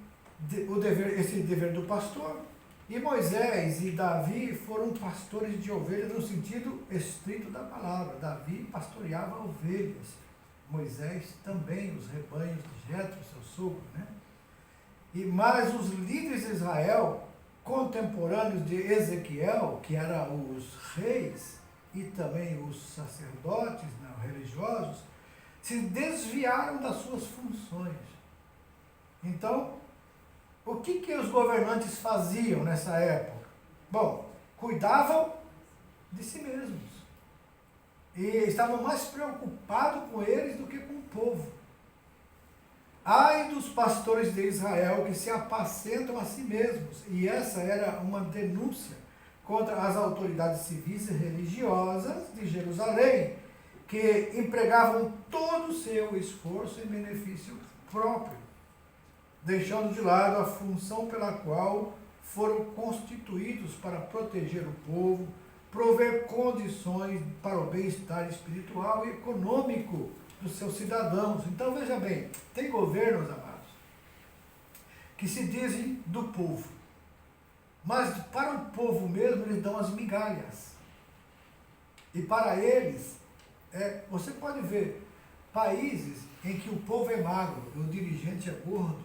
esse dever do pastor, e Moisés e Davi foram pastores de ovelhas no sentido estrito da palavra. Davi pastoreava ovelhas, Moisés também os rebanhos de Jetro, seu sogro, né? Mas os líderes de Israel, contemporâneos de Ezequiel, que eram os reis e também os sacerdotes, né, religiosos, se desviaram das suas funções. Então, o que os governantes faziam nessa época? Bom, cuidavam de si mesmos. E estavam mais preocupados com eles do que com o povo. Ai dos pastores de Israel que se apacentam a si mesmos. E essa era uma denúncia contra as autoridades civis e religiosas de Jerusalém, que empregavam todo o seu esforço em benefício próprio, deixando de lado a função pela qual foram constituídos para proteger o povo, prover condições para o bem-estar espiritual e econômico dos seus cidadãos. Então veja bem, tem governos, amados, que se dizem do povo, mas para o povo mesmo eles dão as migalhas. E para eles, você pode ver países em que o povo é magro e o dirigente é gordo.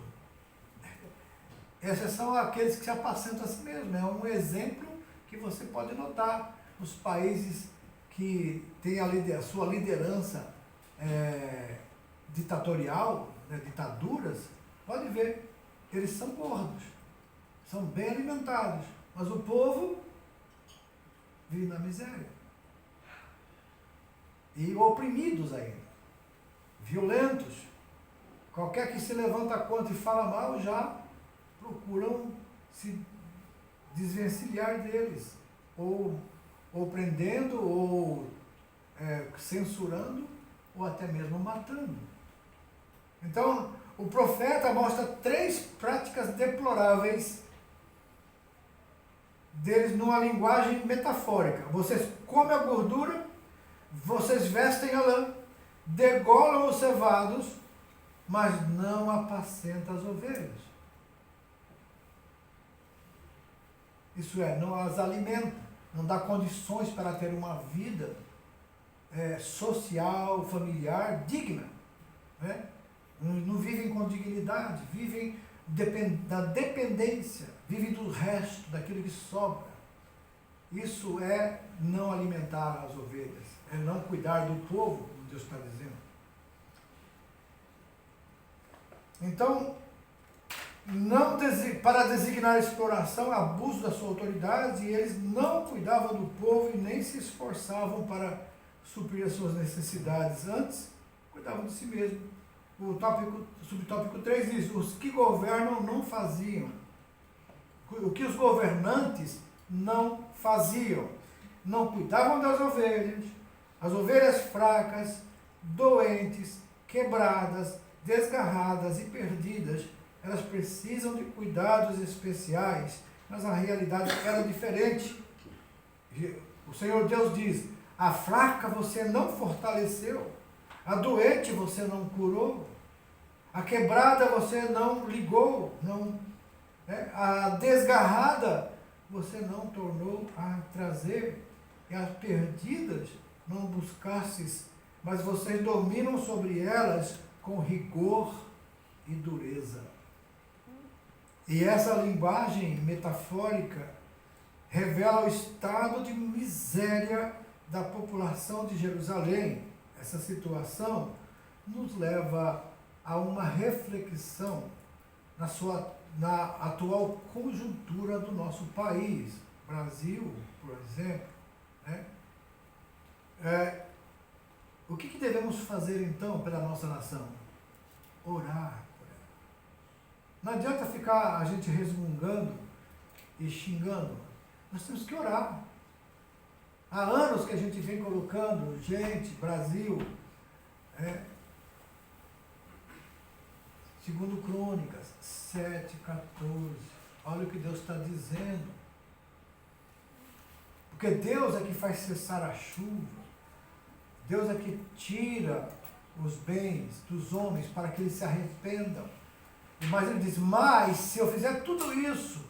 Esses são aqueles que se apacentam a si mesmo. É um exemplo que você pode notar nos países que têm a sua liderança ditatorial, né, ditaduras. Pode ver, eles são gordos, são bem alimentados, mas o povo vive na miséria. E oprimidos ainda, violentos. Qualquer que se levanta contra e fala mal já procuram se desvencilhar deles, ou prendendo, ou censurando, ou até mesmo matando. Então, o profeta mostra 3 práticas deploráveis deles numa linguagem metafórica. Vocês comem a gordura, vocês vestem a lã, degolam os cevados, mas não apacentam as ovelhas. Isso é, não as alimenta, não dá condições para ter uma vida social, familiar, digna. Né? Não vivem com dignidade, vivem da dependência, vivem do resto, daquilo que sobra. Isso é não alimentar as ovelhas, é não cuidar do povo, como Deus está dizendo. Então, para designar exploração, abuso da sua autoridade, e eles não cuidavam do povo e nem se esforçavam para suprir as suas necessidades. Antes, cuidavam de si mesmo. O subtópico 3 diz: os que governam não faziam. O que os governantes não faziam. Não cuidavam das ovelhas, as ovelhas fracas, doentes, quebradas, desgarradas e perdidas. Elas precisam de cuidados especiais, mas a realidade era diferente. O Senhor Deus diz: a fraca você não fortaleceu, a doente você não curou, a quebrada você não ligou, a desgarrada você não tornou a trazer, e as perdidas não buscastes, mas vocês dominam sobre elas com rigor e dureza. E essa linguagem metafórica revela o estado de miséria da população de Jerusalém. Essa situação nos leva a uma reflexão na atual conjuntura do nosso país, Brasil, por exemplo. Né? O que devemos fazer então pela nossa nação? Orar. Não adianta ficar a gente resmungando e xingando. Nós temos que orar. Há anos que a gente vem colocando, Brasil, segundo Crônicas 7:14. Olha o que Deus está dizendo. Porque Deus é que faz cessar a chuva. Deus é que tira os bens dos homens para que eles se arrependam. Mas ele diz, mas se eu fizer tudo isso,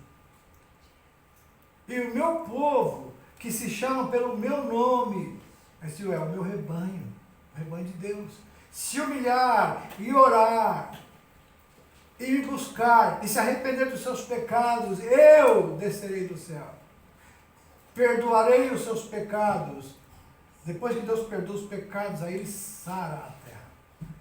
e o meu povo, que se chama pelo meu nome, esse é o meu rebanho, o rebanho de Deus, se humilhar e orar, e me buscar, e se arrepender dos seus pecados, eu descerei do céu, perdoarei os seus pecados. Depois que Deus perdoa os pecados, aí ele sara a terra,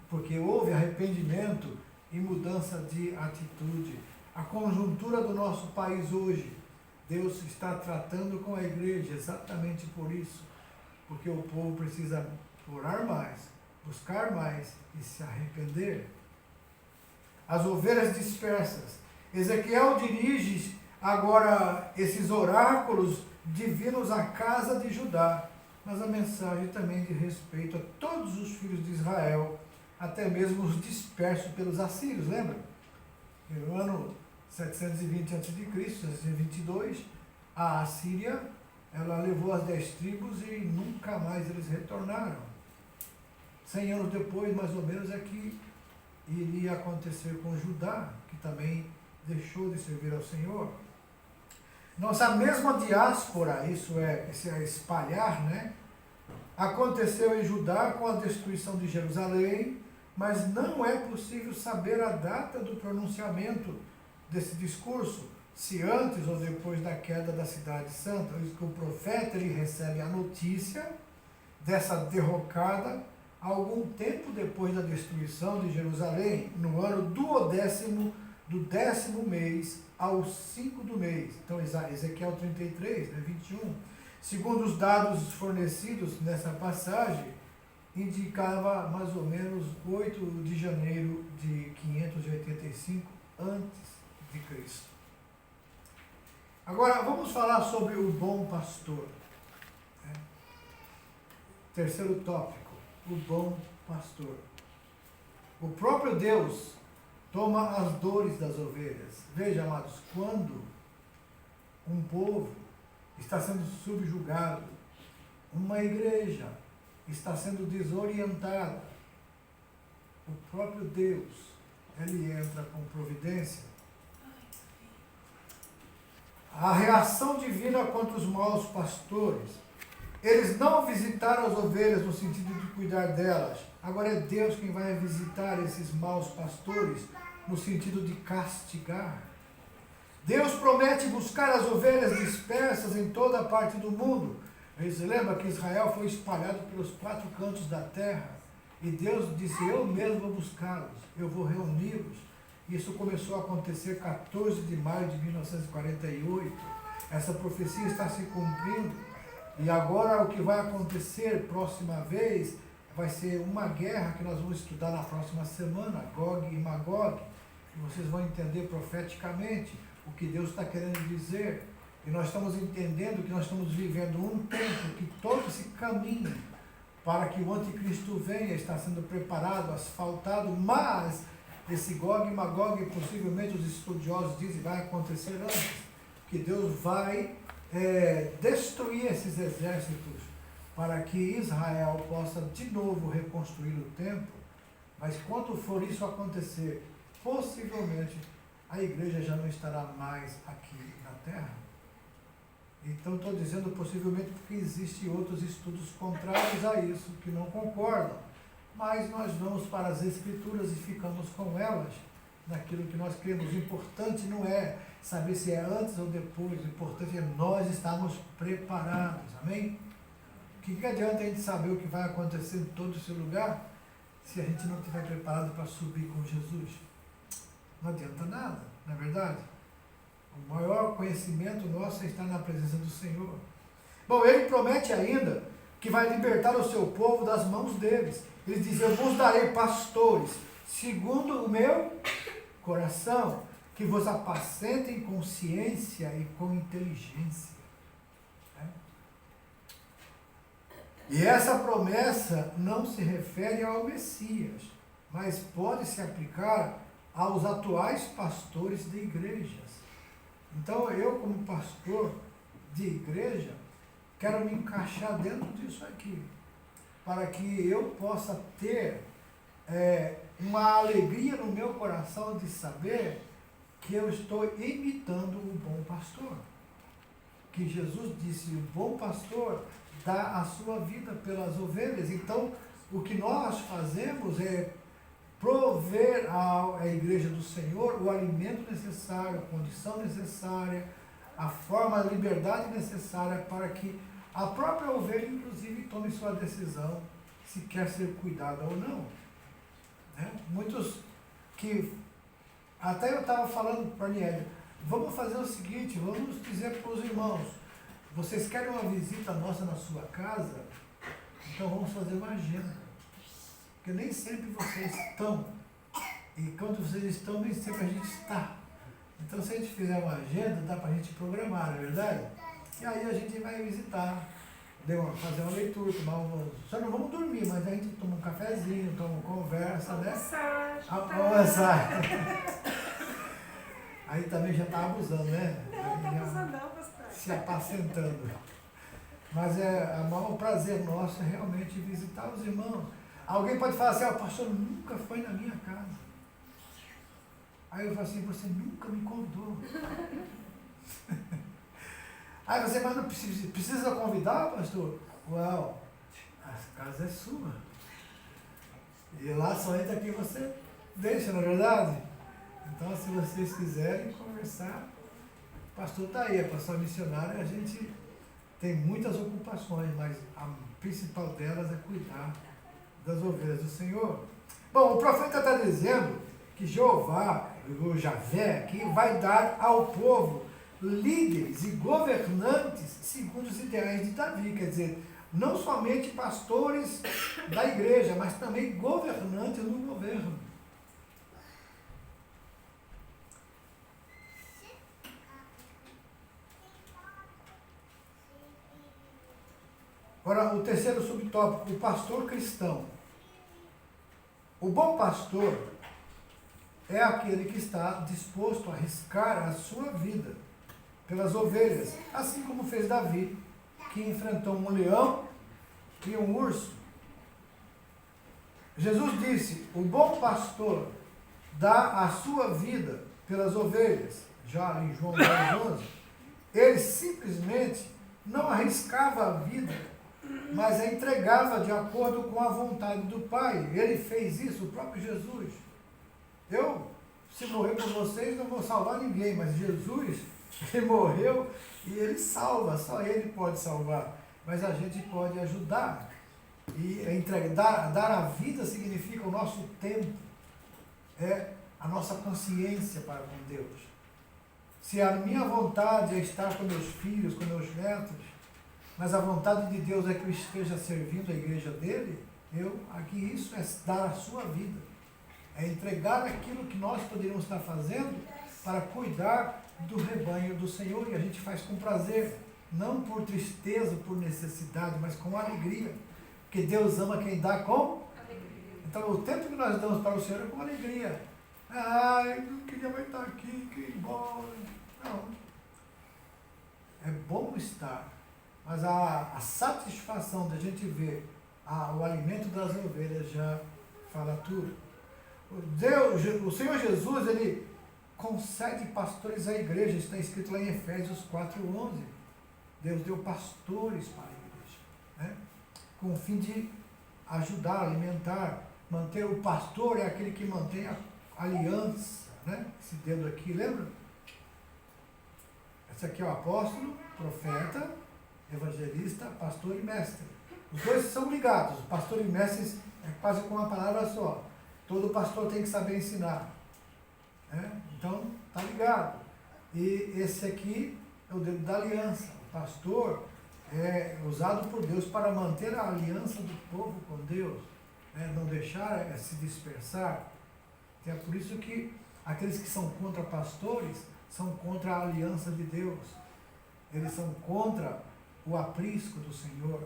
porque houve arrependimento e mudança de atitude. A conjuntura do nosso país hoje, Deus está tratando com a igreja exatamente por isso, porque o povo precisa orar mais, buscar mais e se arrepender. As ovelhas dispersas. Ezequiel dirige agora esses oráculos divinos à casa de Judá, mas a mensagem também de respeito a todos os filhos de Israel, até mesmo os dispersos pelos assírios, lembra? No ano 720 a.C., 722, a Assíria, ela levou as 10 tribos e nunca mais eles retornaram. 100 anos depois, mais ou menos, é que iria acontecer com Judá, que também deixou de servir ao Senhor. Nossa mesma diáspora, isso é, esse espalhar, né? Aconteceu em Judá com a destruição de Jerusalém, mas não é possível saber a data do pronunciamento desse discurso, se antes ou depois da queda da cidade santa. O profeta ele recebe a notícia dessa derrocada algum tempo depois da destruição de Jerusalém, no ano duodécimo do 10º mês ao 5 do mês. Então, Ezequiel 33, 21. Segundo os dados fornecidos nessa passagem, indicava mais ou menos 8 de janeiro de 585 a.C. Agora, vamos falar sobre o bom pastor. Terceiro tópico, o bom pastor. O próprio Deus toma as dores das ovelhas. Veja, amados, quando um povo está sendo subjugado, uma igreja está sendo desorientada, o próprio Deus, ele entra com providência. A reação divina contra os maus pastores. Eles não visitaram as ovelhas no sentido de cuidar delas. Agora é Deus quem vai visitar esses maus pastores no sentido de castigar. Deus promete buscar as ovelhas dispersas em toda a parte do mundo. Você lembra que Israel foi espalhado pelos 4 cantos da terra? E Deus disse, eu mesmo vou buscá-los, eu vou reuni-los. Isso começou a acontecer 14 de maio de 1948. Essa profecia está se cumprindo. E agora o que vai acontecer próxima vez vai ser uma guerra que nós vamos estudar na próxima semana, Gog e Magog. E vocês vão entender profeticamente o que Deus está querendo dizer. E nós estamos entendendo que nós estamos vivendo um tempo que todo esse caminho para que o anticristo venha está sendo preparado, asfaltado, mas esse Gog e Magog, possivelmente os estudiosos dizem, vai acontecer antes, que Deus vai destruir esses exércitos para que Israel possa de novo reconstruir o templo. Mas quando for isso acontecer, possivelmente a igreja já não estará mais aqui na terra. Então estou dizendo possivelmente porque existem outros estudos contrários a isso, que não concordam. Mas nós vamos para as Escrituras e ficamos com elas, naquilo que nós cremos. O importante não é saber se é antes ou depois, o importante é nós estarmos preparados, amém? O que adianta a gente saber o que vai acontecer em todo esse lugar, se a gente não estiver preparado para subir com Jesus? Não adianta nada, não é verdade? O maior conhecimento nosso é estar na presença do Senhor. Bom, ele promete ainda que vai libertar o seu povo das mãos deles. Ele diz, eu vos darei pastores, segundo o meu coração, que vos apacentem com ciência e com inteligência. E essa promessa não se refere ao Messias, mas pode se aplicar aos atuais pastores de igrejas. Então eu, como pastor de igreja, quero me encaixar dentro disso aqui, para que eu possa ter uma alegria no meu coração de saber que eu estou imitando o bom pastor. Que Jesus disse, o bom pastor dá a sua vida pelas ovelhas. Então, o que nós fazemos é prover à igreja do Senhor o alimento necessário, a condição necessária, a forma, a liberdade necessária para que a própria ovelha, inclusive, tome sua decisão se quer ser cuidada ou não. Né? Muitos que... Até eu estava falando para a Niélia, vamos fazer o seguinte, vamos dizer para os irmãos, vocês querem uma visita nossa na sua casa? Então vamos fazer uma agenda. Porque nem sempre vocês estão. E quando vocês estão, nem sempre a gente está. Então se a gente fizer uma agenda, dá para a gente programar, não é verdade? E aí a gente vai visitar, fazer uma leitura, só não vamos dormir, mas a gente toma um cafezinho, toma uma conversa, né? Almoçar. Aí também já está abusando, né? Não, está abusando não, pastor. Se apacentando. Mas o maior prazer nosso é realmente visitar os irmãos. Alguém pode falar assim, o pastor nunca foi na minha casa. Aí eu falo assim, você nunca me convidou. Aí você, mas não precisa convidar, pastor? Uau, a casa é sua. E lá só entra quem você deixa, não é verdade? Então, se vocês quiserem conversar, o pastor está aí, a pastora missionária, a gente tem muitas ocupações, mas a principal delas é cuidar das ovelhas do Senhor. Bom, o profeta está dizendo que Jeová, o Javé, que vai dar ao povo líderes e governantes segundo os ideais de Davi, quer dizer, não somente pastores da igreja, mas também governantes no governo. Agora, o terceiro subtópico, o pastor cristão. O bom pastor é aquele que está disposto a arriscar a sua vida pelas ovelhas, assim como fez Davi, que enfrentou um leão e um urso. Jesus disse, o bom pastor dá a sua vida pelas ovelhas, já em João 10:11. Ele simplesmente não arriscava a vida, mas a entregava de acordo com a vontade do Pai. Ele fez isso, o próprio Jesus. Eu, se morrer por vocês, não vou salvar ninguém, mas Jesus, ele morreu e ele salva, só ele pode salvar. Mas a gente pode ajudar. E dar a vida significa o nosso tempo, é a nossa consciência para com Deus. Se a minha vontade é estar com meus filhos, com meus netos, mas a vontade de Deus é que eu esteja servindo a igreja dele, aqui isso é dar a sua vida. É entregar aquilo que nós poderíamos estar fazendo para cuidar do rebanho do Senhor, e a gente faz com prazer, não por tristeza, por necessidade, mas com alegria, porque Deus ama quem dá com alegria. Então o tempo que nós damos para o Senhor é com alegria. Eu não queria mais estar aqui, queria ir embora. Não. É bom estar, mas a satisfação da gente ver o alimento das ovelhas já fala tudo. O Senhor Jesus, ele concede pastores à igreja, está escrito lá em Efésios 4:11. Deus deu pastores para a igreja, né? Com o fim de ajudar, alimentar, manter. O pastor é aquele que mantém a aliança, né? Esse dedo aqui, lembra? Esse aqui é o apóstolo, profeta, evangelista, pastor e mestre. Os dois são ligados, pastor e mestre é quase com uma palavra só. Todo pastor tem que saber ensinar, né? Então, está ligado. E esse aqui é o dedo da aliança. O pastor é usado por Deus para manter a aliança do povo com Deus, né? Não deixar se dispersar. É por isso que aqueles que são contra pastores são contra a aliança de Deus. Eles são contra o aprisco do Senhor.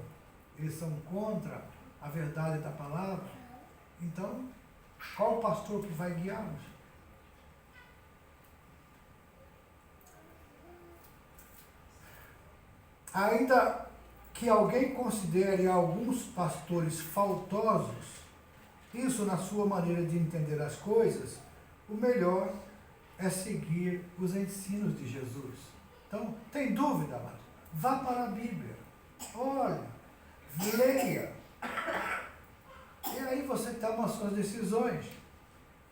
Eles são contra a verdade da palavra. Então, qual o pastor que vai guiá-los? ainda que alguém considere alguns pastores faltosos, isso na sua maneira de entender as coisas, o melhor é seguir os ensinos de Jesus. Então, tem dúvida, amado? Vá para a Bíblia, olha, leia, e aí você toma as suas decisões.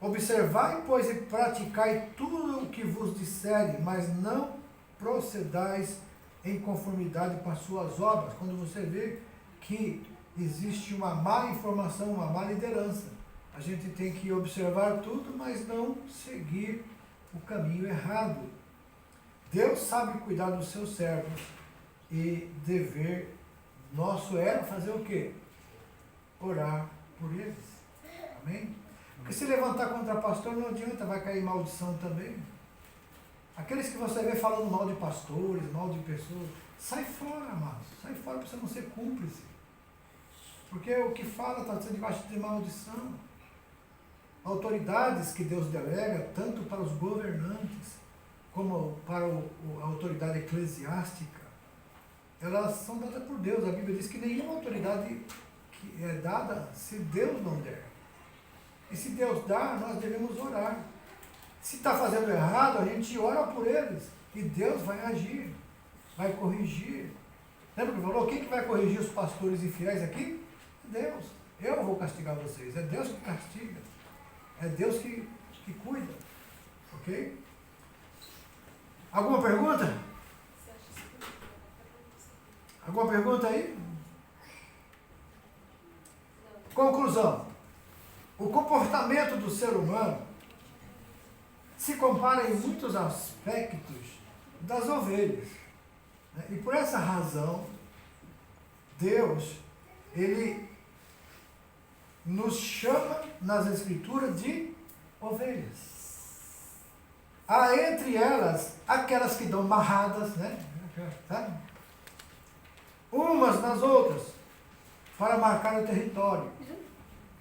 Observai, pois, e praticai tudo o que vos disserem, mas não procedais em conformidade com as suas obras. Quando você vê que existe uma má informação, uma má liderança, a gente tem que observar tudo, mas não seguir o caminho errado. Deus sabe cuidar dos seus servos e dever nosso é fazer o quê? Orar por eles. Amém? Porque se levantar contra pastor não adianta, vai cair maldição também. Aqueles que você vê falando mal de pastores, mal de pessoas, sai fora, amados. Sai fora para você não ser cúmplice. Porque o que fala está sendo debaixo de maldição. Autoridades que Deus delega, tanto para os governantes, como para a autoridade eclesiástica, elas são dadas por Deus. A Bíblia diz que nenhuma autoridade que é dada se Deus não der. E se Deus dá, nós devemos orar. Se está fazendo errado, a gente ora por eles. E Deus vai agir, vai corrigir. Lembra que falou? Quem que vai corrigir os pastores infiéis aqui? Deus. Eu vou castigar vocês. É Deus que castiga. É Deus que cuida. Ok? Alguma pergunta? Alguma pergunta aí? Conclusão. O comportamento do ser humano se compara em muitos aspectos das ovelhas. E por essa razão, Deus, Ele nos chama nas Escrituras de ovelhas. Há entre elas aquelas que dão marradas, né? Sabe? Umas nas outras, para marcar o território.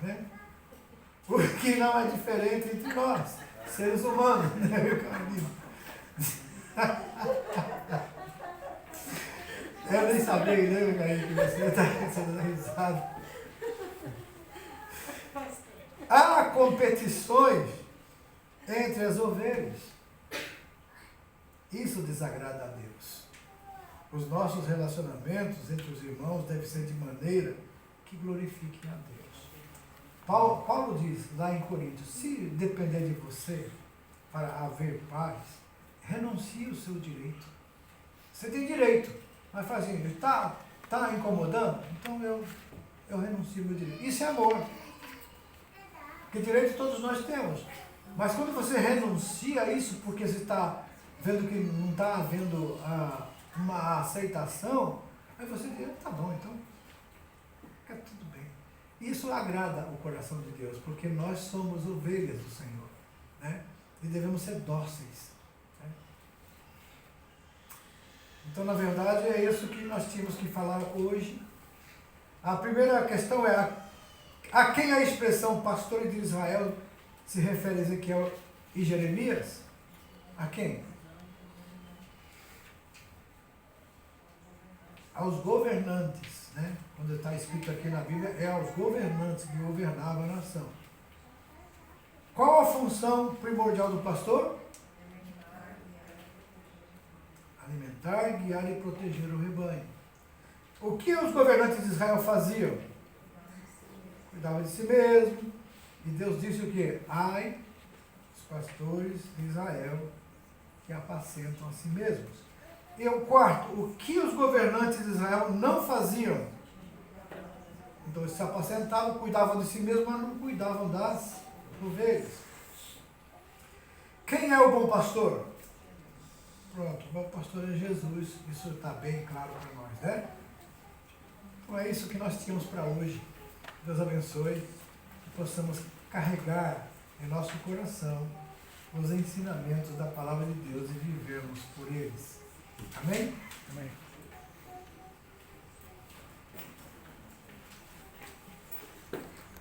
Né? O que não é diferente entre nós, seres humanos, né, meu caminho? Eu nem sabia, né, meu caminho, que você está sendo risado. Há competições entre as ovelhas. Isso desagrada a Deus. Os nossos relacionamentos entre os irmãos devem ser de maneira que glorifiquem a Deus. Paulo diz lá em Coríntios, se depender de você para haver paz, renuncie o seu direito. Você tem direito, mas faz assim, está incomodando? Então eu renuncio o meu direito. Isso é amor. Porque direito todos nós temos. Mas quando você renuncia a isso porque você está vendo que não está havendo uma aceitação, aí você diz, tá bom, então fica tudo bem. Isso agrada o coração de Deus, porque nós somos ovelhas do Senhor, né? E devemos ser dóceis. Né? Então, na verdade, é isso que nós tínhamos que falar hoje. A primeira questão é a quem a expressão pastores de Israel se refere a Ezequiel e Jeremias? A quem? Aos governantes, né? Quando está escrito aqui na Bíblia, é aos governantes que governavam a nação. Qual a função primordial do pastor? Alimentar, guiar e proteger o rebanho. O que os governantes de Israel faziam? Cuidavam de si mesmo. E Deus disse o quê? Ai, os pastores de Israel que apacentam a si mesmos. E o quarto, o que os governantes de Israel não faziam? Então eles se apacentavam, cuidavam de si mesmos, mas não cuidavam das ovelhas. Quem é o bom pastor? Pronto, o bom pastor é Jesus. Isso está bem claro para nós, né? Então é isso que nós tínhamos para hoje. Deus abençoe, que possamos carregar em nosso coração os ensinamentos da palavra de Deus e vivermos por eles. Amém? Amém.